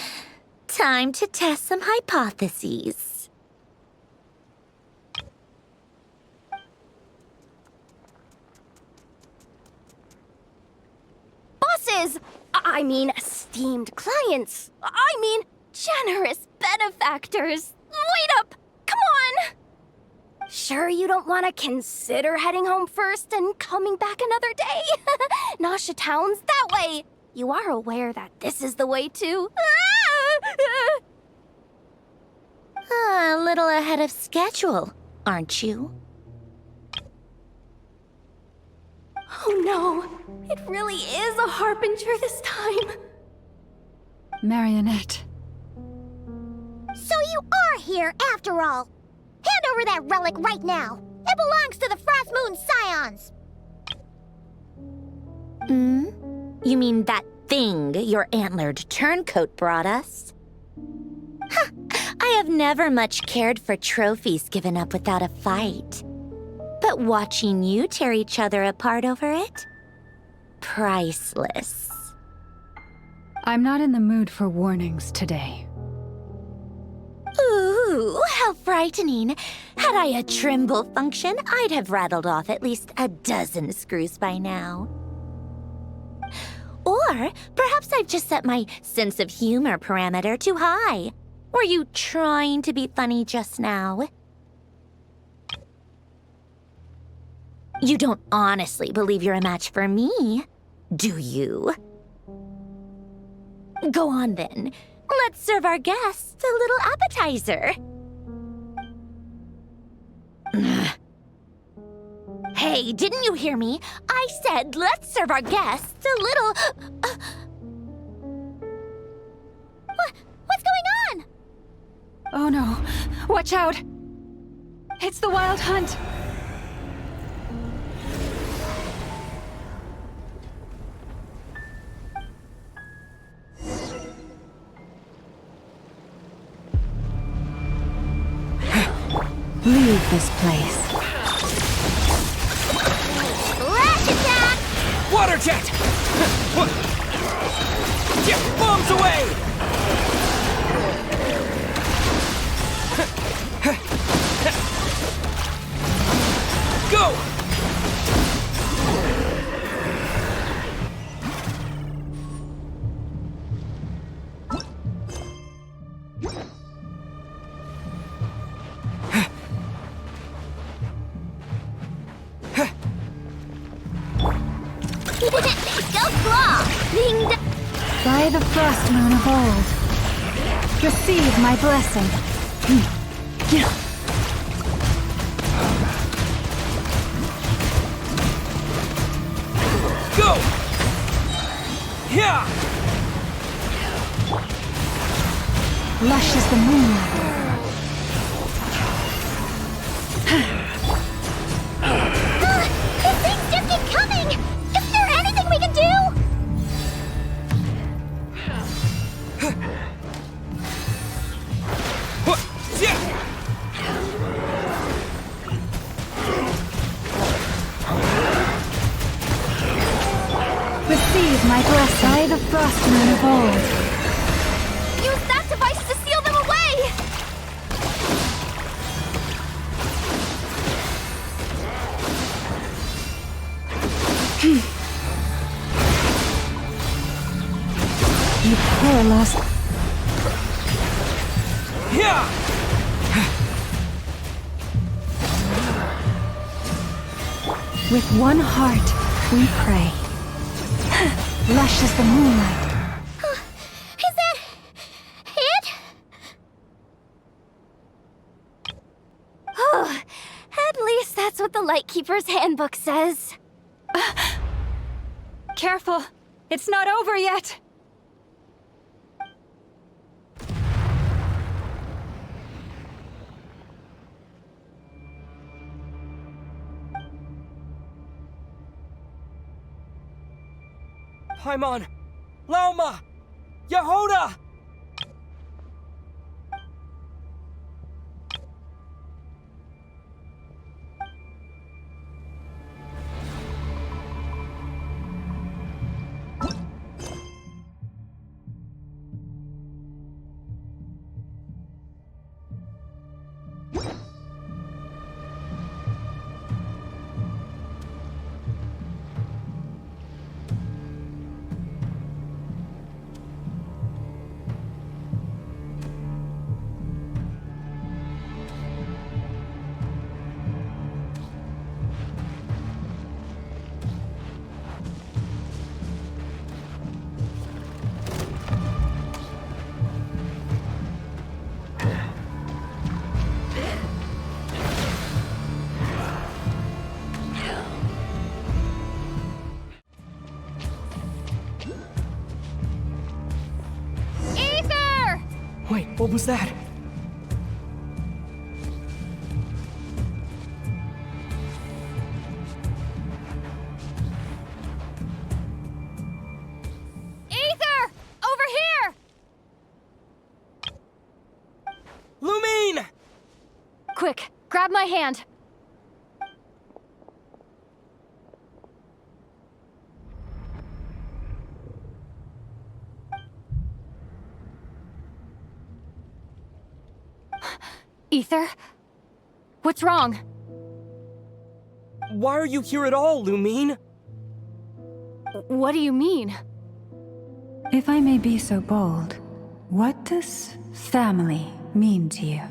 Time to test some hypotheses. Bosses! I mean, esteemed clients. I mean, generous benefactors. Wait up! Come on! Sure you don't want to consider heading home first and coming back another day? Nasha Town's that way. You are aware that this is the way too. A little ahead of schedule, aren't you? Oh no, it really is a harbinger this time. Marionette. So you are here after all. Hand over that relic right now. It belongs to the Frost Moon Scions. You mean that thing your antlered turncoat brought us? Huh. I have never much cared for trophies given up without a fight. But watching you tear each other apart over it? Priceless. I'm not in the mood for warnings today. Ooh, how frightening. Had I a Trimble function, I'd have rattled off at least a dozen screws by now. Or perhaps I've just set my sense of humor parameter too high. Were you trying to be funny just now? You don't honestly believe you're a match for me, do you? Go on then. Let's serve our guests a little appetizer. Hey, didn't you hear me? I said let's serve our guests a little... What's going on? Oh no. Watch out! It's the Wild Hunt! Leave this place. Flash attack! Water jet! Get bombs away! Go! Go claw! By the Frost Moon of old, receive my blessing. Go! Yeah! Lush is the moonlight. These things just keep coming! Is there anything we can do? Receive my blessing. By the Frost Moon of old. Use that device to seal them away! You poor lost. Yeah! With one heart, we pray. Lush is the moonlight. Is that it? Oh, at least that's what the Lightkeeper's handbook says. Careful! It's not over yet! Paimon! Laoma! Yehoda! Wait, what was that? Aether! Over here! Lumine! Quick, grab my hand. Aether? What's wrong? Why are you here at all, Lumine? What do you mean? If I may be so bold, what does family mean to you?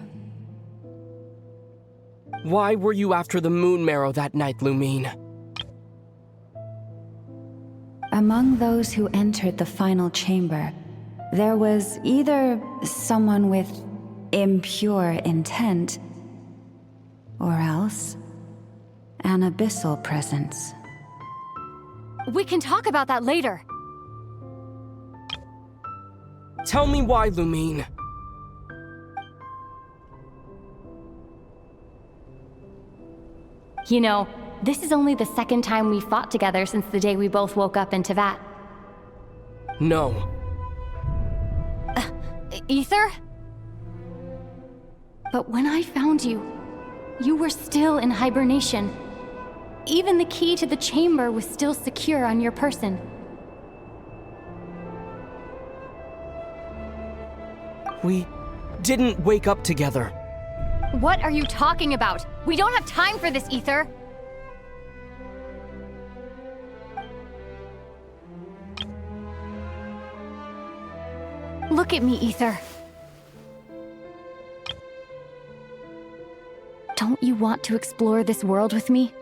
Why were you after the Moon Marrow that night, Lumine? Among those who entered the final chamber, there was either someone with impure intent, or else an abyssal presence. We can talk about that later. Tell me why, Lumine. You know, this is only the second time we fought together since the day we both woke up in Teyvat. No. Aether? But when I found you, you were still in hibernation. Even the key to the chamber was still secure on your person. We didn't wake up together. What are you talking about? We don't have time for this, Aether! Look at me, Aether. Don't you want to explore this world with me?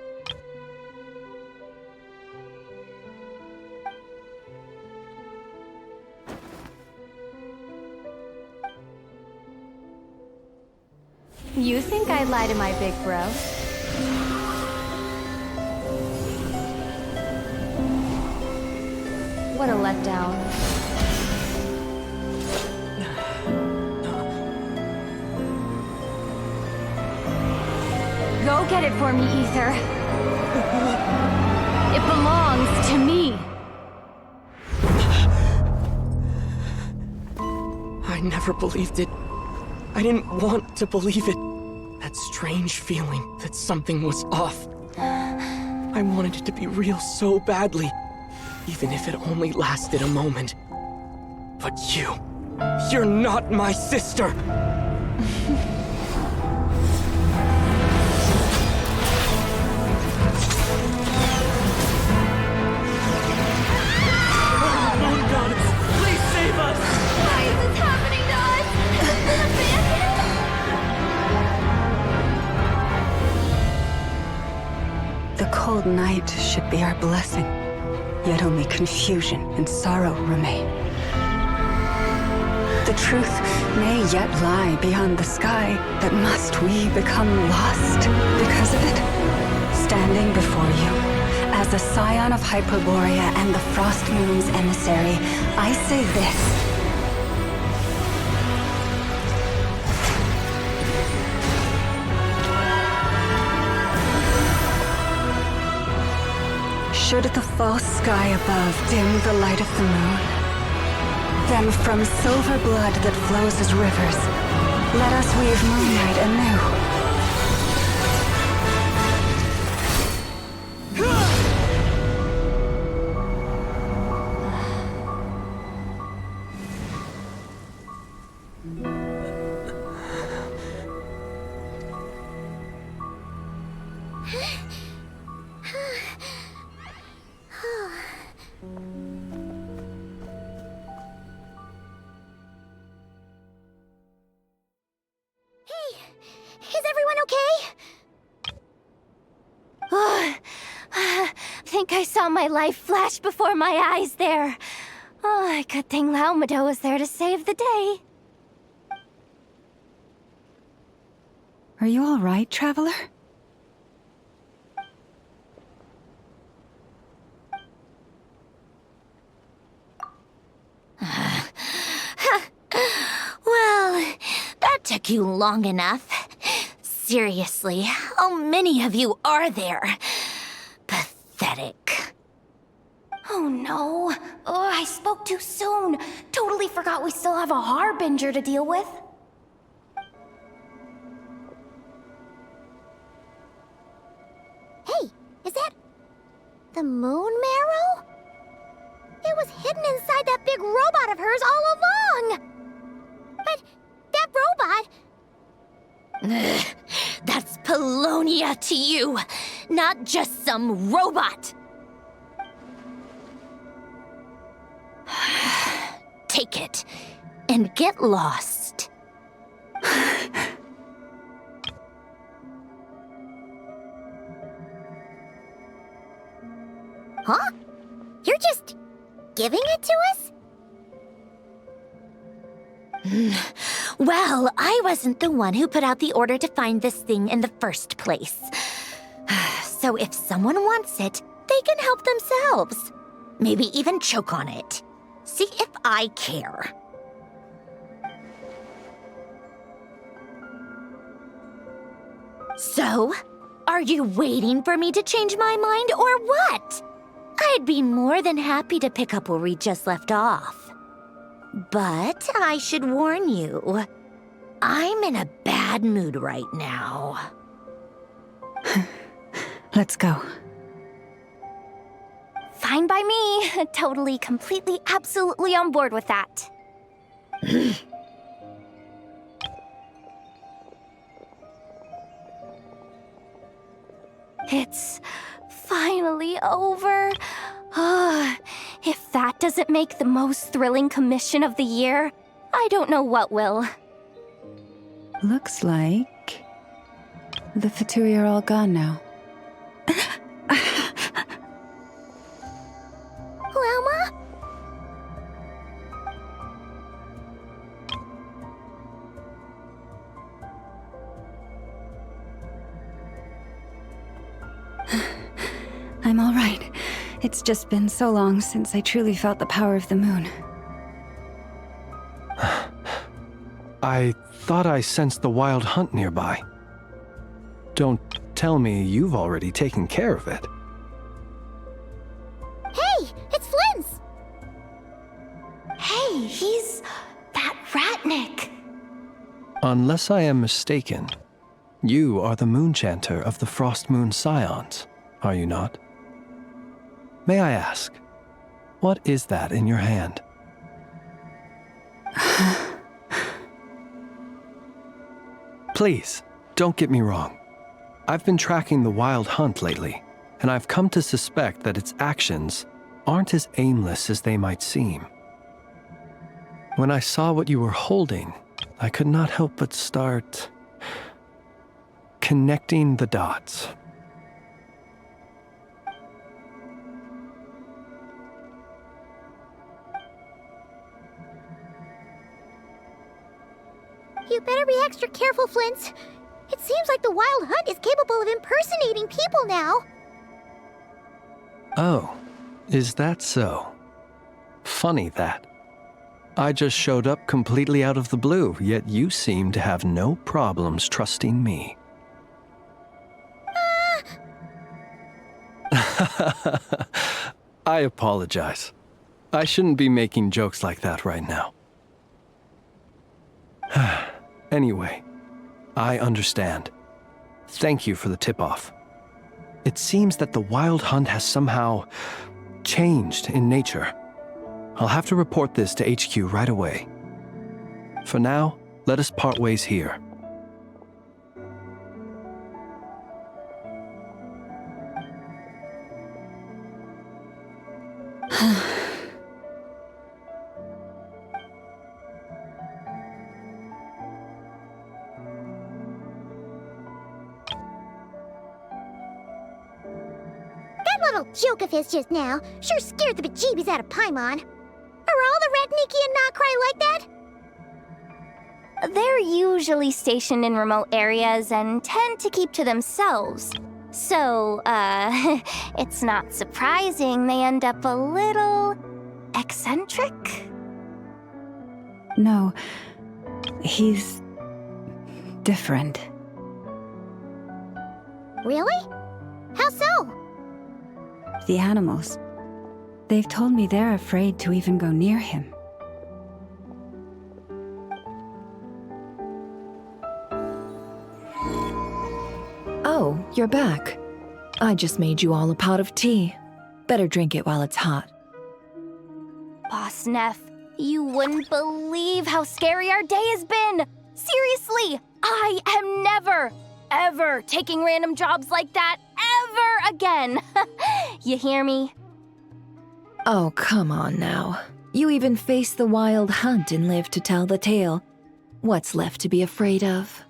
You think I'd lie to my big bro? What a letdown. Go get it for me, Aether. It belongs to me. I never believed it. I didn't want to believe it. That strange feeling that something was off. I wanted it to be real so badly, even if it only lasted a moment. But you're not my sister! The cold night should be our blessing, yet only confusion and sorrow remain. The truth may yet lie beyond the sky, but must we become lost because of it? Standing before you, as a scion of Hyperborea and the Frost Moon's emissary, I say this. Should the false sky above dim the light of the moon, Then from silver blood that flows as rivers, let us weave moonlight anew. Is everyone okay? I think I saw my life flash before my eyes there. Oh, good thing Laumado was there to save the day. Are you all right, Traveler? Well, that took you long enough. Seriously, how many of you are there? Pathetic. Oh no. Oh, I spoke too soon. Totally forgot we still have a Harbinger to deal with. Hey, is that the moon marrow? It was hidden inside that big robot of hers all along. But that robot... That's Polonia to you, not just some robot. Take it and get lost. Huh? You're just giving it to us? Well, I wasn't the one who put out the order to find this thing in the first place. So if someone wants it, they can help themselves. Maybe even choke on it. See if I care. So, are you waiting for me to change my mind or what? I'd be more than happy to pick up where we just left off. But I should warn you, I'm in a bad mood right now. Let's go. Fine by me. Totally, completely, absolutely on board with that. It's finally over. If that doesn't make the most thrilling commission of the year, I don't know what will. Looks like the Fatui are all gone now. Lauma? I'm all right. It's just been so long since I truly felt the power of the moon. I thought I sensed the wild hunt nearby. Don't tell me you've already taken care of it. Hey, it's Flint's! Hey, he's that Ratnik. Unless I am mistaken, you are the moon chanter of the Frost Moon Scions, are you not? May I ask, what is that in your hand? Please, don't get me wrong. I've been tracking the wild hunt lately, and I've come to suspect that its actions aren't as aimless as they might seem. When I saw what you were holding, I could not help but start connecting the dots. You better be extra careful, Flint. It seems like the Wild Hunt is capable of impersonating people now. Oh, is that so? Funny that. I just showed up completely out of the blue, yet you seem to have no problems trusting me. Ah! I apologize. I shouldn't be making jokes like that right now. Anyway, I understand. Thank you for the tip-off. It seems that the wild hunt has somehow changed in nature. I'll have to report this to HQ right away. For now, let us part ways here. That little joke of his just now sure scared the bejeebies out of Paimon. Are all the Red Nikki and Nod-Krai like that? They're usually stationed in remote areas and tend to keep to themselves. So, it's not surprising they end up a little eccentric. No, he's different. Really? How so? The animals. They've told me they're afraid to even go near him. Oh, you're back. I just made you all a pot of tea. Better drink it while it's hot. Boss Neff, you wouldn't believe how scary our day has been. Seriously, I am never, ever taking random jobs like that ever again. You hear me? Oh, come on now. You even faced the wild hunt and lived to tell the tale. What's left to be afraid of?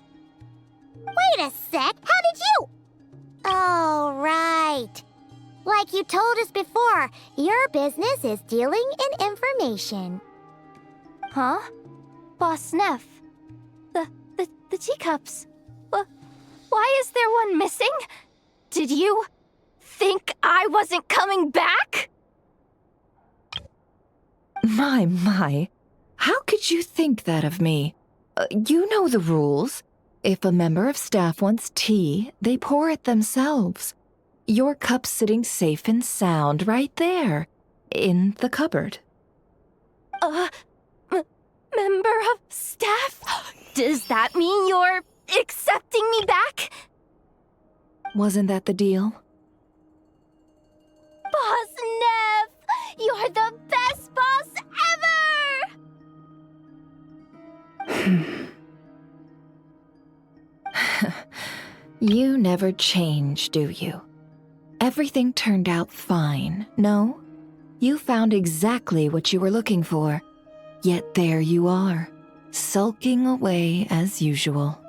Wait a sec, how did you? Oh, right. Like you told us before, your business is dealing in information. Huh? Boss Neff? The teacups. Why is there one missing? Did you think I wasn't coming back? My. How could you think that of me? You know the rules. If a member of staff wants tea, they pour it themselves. Your cup's sitting safe and sound right there, in the cupboard. Member of staff? Does that mean you're accepting me back? Wasn't that the deal? Boss Neff! You're the best boss ever! You never change, do you? Everything turned out fine, no? You found exactly what you were looking for. Yet there you are, sulking away as usual.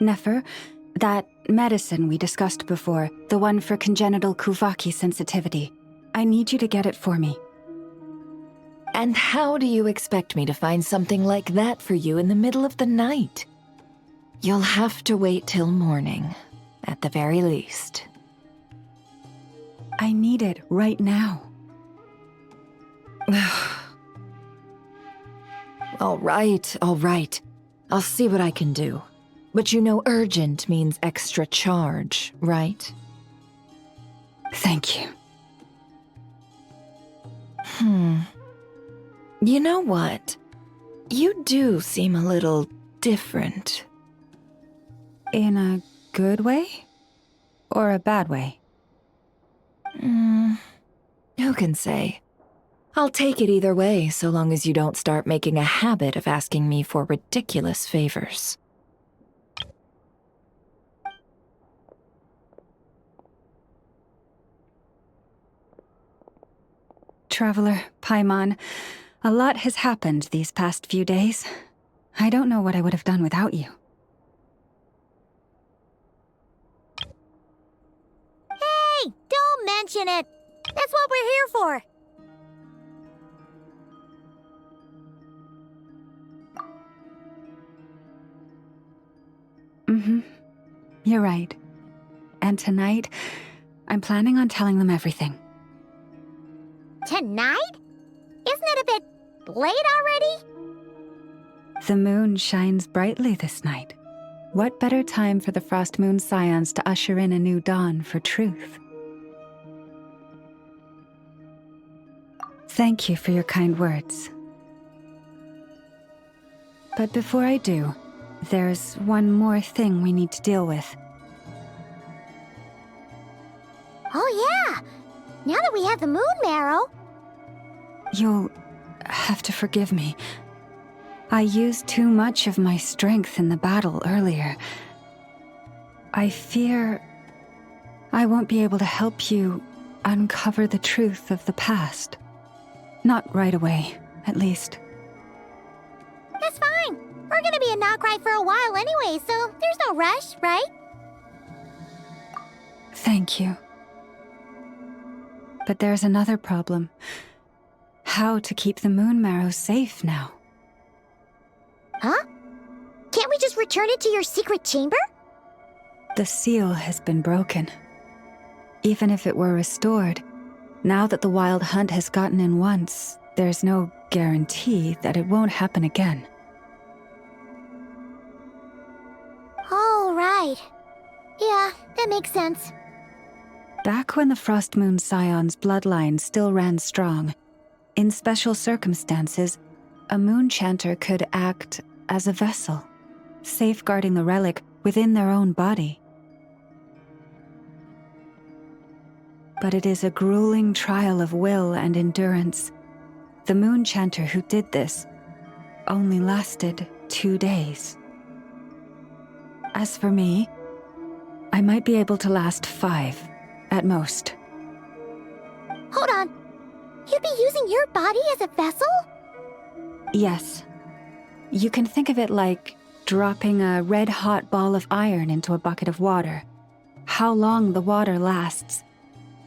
Nefer, that medicine we discussed before, the one for congenital Kuvaki sensitivity, I need you to get it for me. And how do you expect me to find something like that for you in the middle of the night? You'll have to wait till morning, at the very least. I need it right now. All right. I'll see what I can do. But you know urgent means extra charge, right? Thank you. You know what? You do seem a little different. In a good way? Or a bad way? Who can say? I'll take it either way, so long as you don't start making a habit of asking me for ridiculous favors. Traveler, Paimon, a lot has happened these past few days. I don't know what I would have done without you. Hey, don't mention it. That's what we're here for. You're right. And tonight, I'm planning on telling them everything. Tonight? Isn't it a bit late already? The moon shines brightly this night. What better time for the Frost Moon Scions to usher in a new dawn for truth? Thank you for your kind words. But before I do, there's one more thing we need to deal with. Oh yeah! Now that we have the moon marrow... You'll have to forgive me. I used too much of my strength in the battle earlier. I fear I won't be able to help you uncover the truth of the past. Not right away, at least. That's fine. We're gonna be in Nod-Krai for a while anyway, so there's no rush, right? Thank you. But there's another problem. How to keep the moon marrow safe now? Huh? Can't we just return it to your secret chamber? The seal has been broken. Even if it were restored, now that the wild hunt has gotten in once, there's no guarantee that it won't happen again. Oh, right. Yeah, that makes sense. Back when the Frost Moon Scion's bloodline still ran strong, in special circumstances, a moon chanter could act as a vessel, safeguarding the relic within their own body. But it is a grueling trial of will and endurance. The moon chanter who did this only lasted 2 days. As for me, I might be able to last 5, at most. Hold on. You'd be using your body as a vessel? Yes. You can think of it like dropping a red-hot ball of iron into a bucket of water. How long the water lasts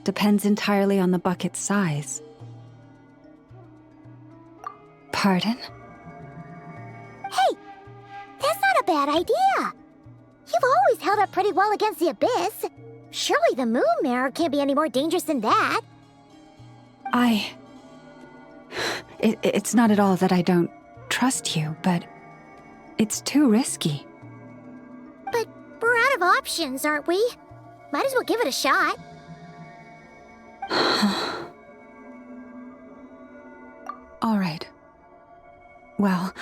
depends entirely on the bucket's size. Pardon? Hey! That's not a bad idea! You've always held up pretty well against the abyss. Surely the moon mirror can't be any more dangerous than that. It's not at all that I don't trust you, but it's too risky. But we're out of options, aren't we? Might as well give it a shot. All right. Well,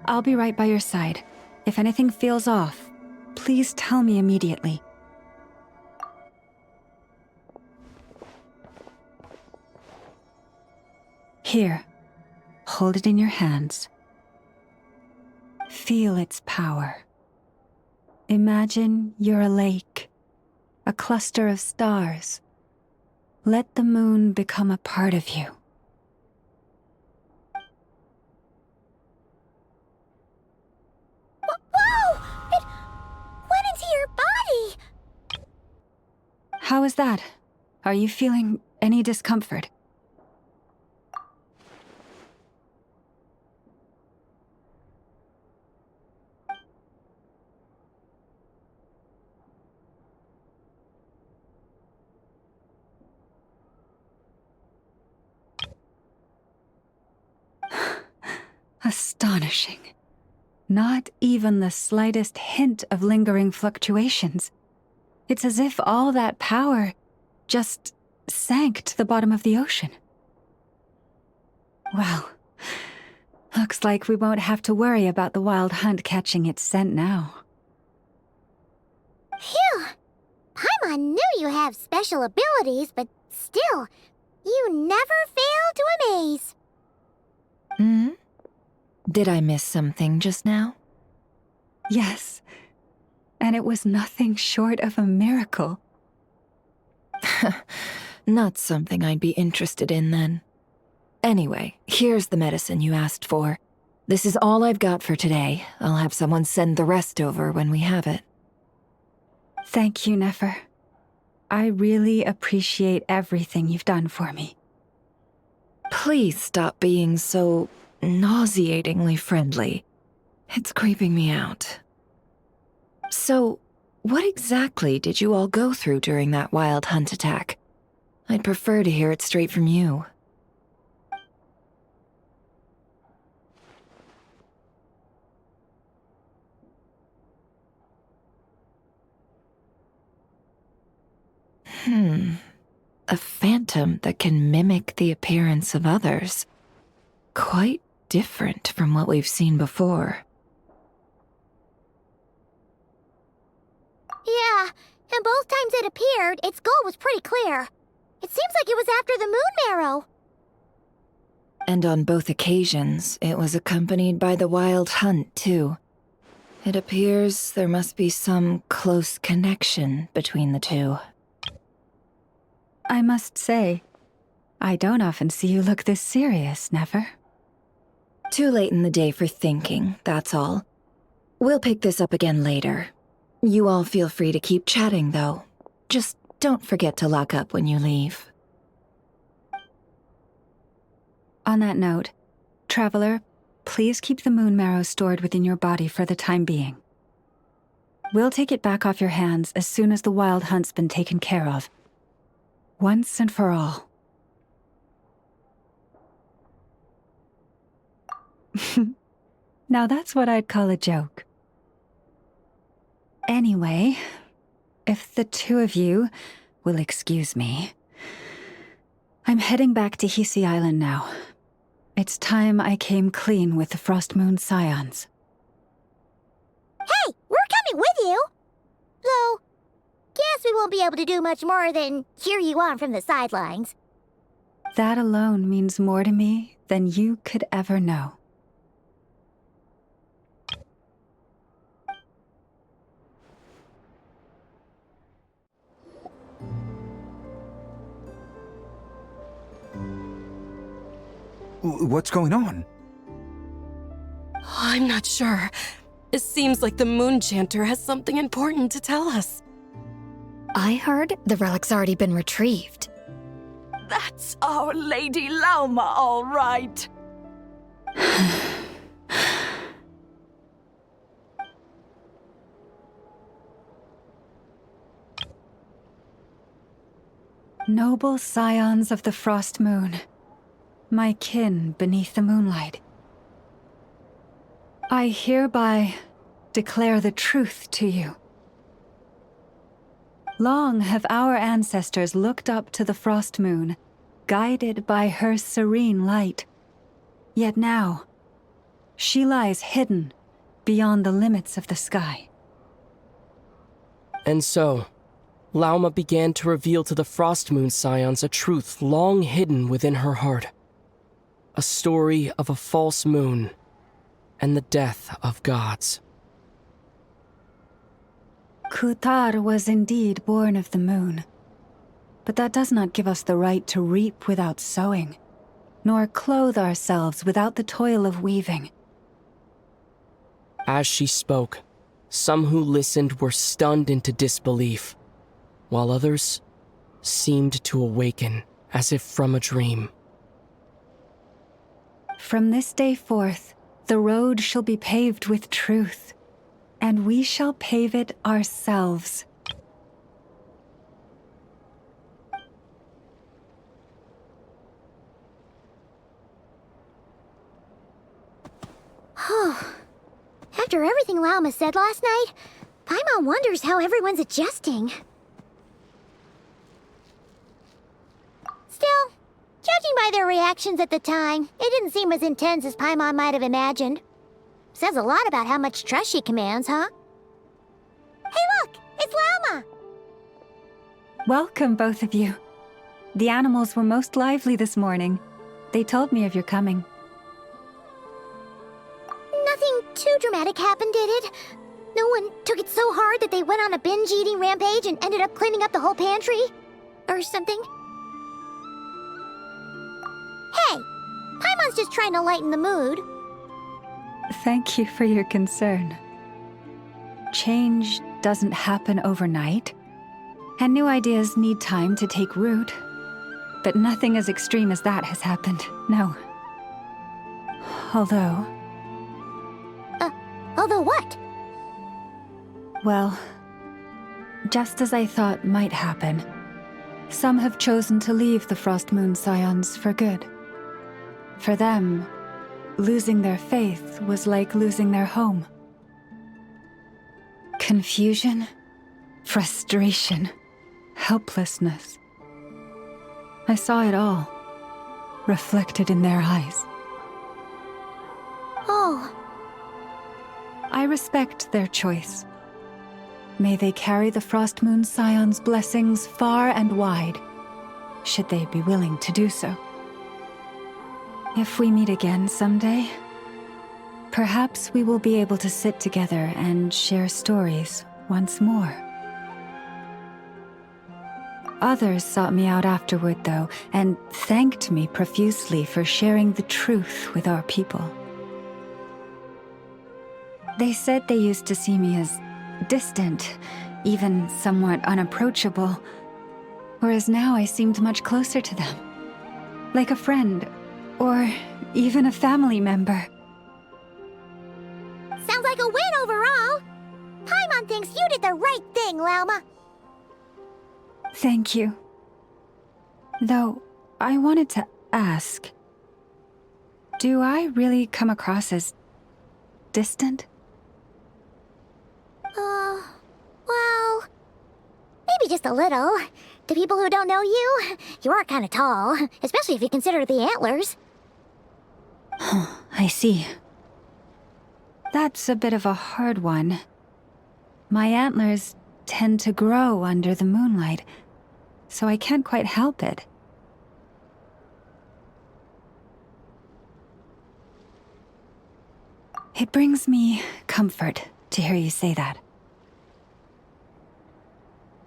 I'll be right by your side. If anything feels off, please tell me immediately. Here, hold it in your hands. Feel its power. Imagine you're a lake, a cluster of stars. Let the moon become a part of you. Whoa! It went into your body! How is that? Are you feeling any discomfort? Astonishing. Not even the slightest hint of lingering fluctuations. It's as if all that power just sank to the bottom of the ocean. Well, looks like we won't have to worry about the wild hunt catching its scent now. Phew! Paimon knew you have special abilities, but still, you never fail to amaze. Hmm? Did I miss something just now? Yes, and it was nothing short of a miracle. Not something I'd be interested in then. Anyway, here's the medicine you asked for. This is all I've got for today. I'll have someone send the rest over when we have it. Thank you, Nefer. I really appreciate everything you've done for me. Please stop being so nauseatingly friendly. It's creeping me out. So, what exactly did you all go through during that wild hunt attack? I'd prefer to hear it straight from you. A phantom that can mimic the appearance of others. Quite different from what we've seen before. Yeah, and both times it appeared, its goal was pretty clear. It seems like it was after the moon marrow. And on both occasions, it was accompanied by the wild hunt, too. It appears there must be some close connection between the two. I must say, I don't often see you look this serious, Nefer. Too late in the day for thinking, that's all. We'll pick this up again later. You all feel free to keep chatting, though. Just don't forget to lock up when you leave. On that note, Traveler, please keep the moon marrow stored within your body for the time being. We'll take it back off your hands as soon as the wild hunt's been taken care of. Once and for all. Now that's what I'd call a joke. Anyway, if the two of you will excuse me, I'm heading back to Hisi Island now. It's time I came clean with the Frost Moon Scions. Hey, we're coming with you! Though, guess we won't be able to do much more than cheer you on from the sidelines. That alone means more to me than you could ever know. What's going on? I'm not sure. It seems like the Moon Chanter has something important to tell us. I heard the relic's already been retrieved. That's our Lady Lauma, all right. Noble scions of the Frost Moon, my kin beneath the moonlight, I hereby declare the truth to you. Long have our ancestors looked up to the Frost Moon, guided by her serene light. Yet now, she lies hidden beyond the limits of the sky. And so, Lauma began to reveal to the Frost Moon Scions a truth long hidden within her heart. A story of a false moon and the death of gods. Kutar was indeed born of the moon, but that does not give us the right to reap without sowing, nor clothe ourselves without the toil of weaving. As she spoke, some who listened were stunned into disbelief, while others seemed to awaken as if from a dream. From this day forth, the road shall be paved with truth, and we shall pave it ourselves. After everything Lauma said last night, Paimon wonders how everyone's adjusting. Still, judging by their reactions at the time, it didn't seem as intense as Paimon might have imagined. Says a lot about how much trust she commands, huh? Hey look! It's Lauma! Welcome, both of you. The animals were most lively this morning. They told me of your coming. Nothing too dramatic happened, did it? No one took it so hard that they went on a binge-eating rampage and ended up cleaning up the whole pantry? Or something? Hey! Paimon's just trying to lighten the mood. Thank you for your concern. Change doesn't happen overnight, and new ideas need time to take root. But nothing as extreme as that has happened, no. Although what? Well, just as I thought might happen, some have chosen to leave the Frost Moon Scions for good. For them, losing their faith was like losing their home. Confusion, frustration, helplessness. I saw it all, reflected in their eyes. Oh. I respect their choice. May they carry the Frost Moon Scion's blessings far and wide, should they be willing to do so. If we meet again someday, perhaps we will be able to sit together and share stories once more. Others sought me out afterward, though, and thanked me profusely for sharing the truth with our people. They said they used to see me as distant, even somewhat unapproachable, whereas now I seemed much closer to them. Like a friend, or even a family member. Sounds like a win overall! Paimon thinks you did the right thing, Lauma. Thank you. Though, I wanted to ask, do I really come across as distant? Well, maybe just a little. To people who don't know you, you are kind of tall, especially if you consider the antlers. I see. That's a bit of a hard one. My antlers tend to grow under the moonlight, so I can't quite help it. It brings me comfort to hear you say that.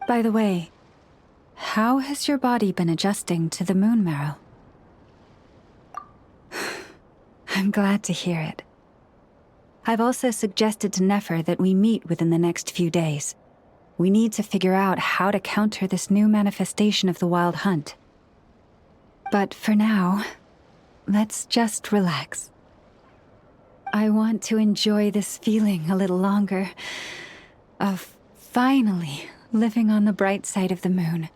By the way, how has your body been adjusting to the moon marrow? I'm glad to hear it. I've also suggested to Nefer that we meet within the next few days. We need to figure out how to counter this new manifestation of the Wild Hunt. But for now, let's just relax. I want to enjoy this feeling a little longer, of finally living on the bright side of the moon.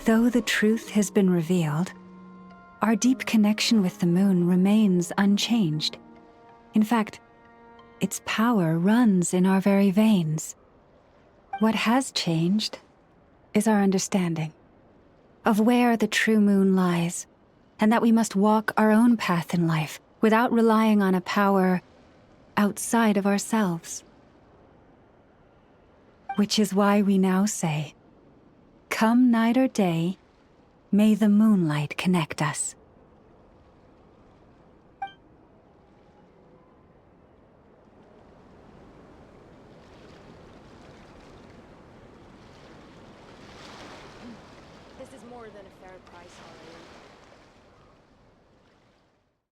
Though the truth has been revealed, our deep connection with the moon remains unchanged. In fact, its power runs in our very veins. What has changed is our understanding of where the true moon lies, and that we must walk our own path in life without relying on a power outside of ourselves. Which is why we now say, come night or day, may the moonlight connect us. This is more than a fair price, Holly.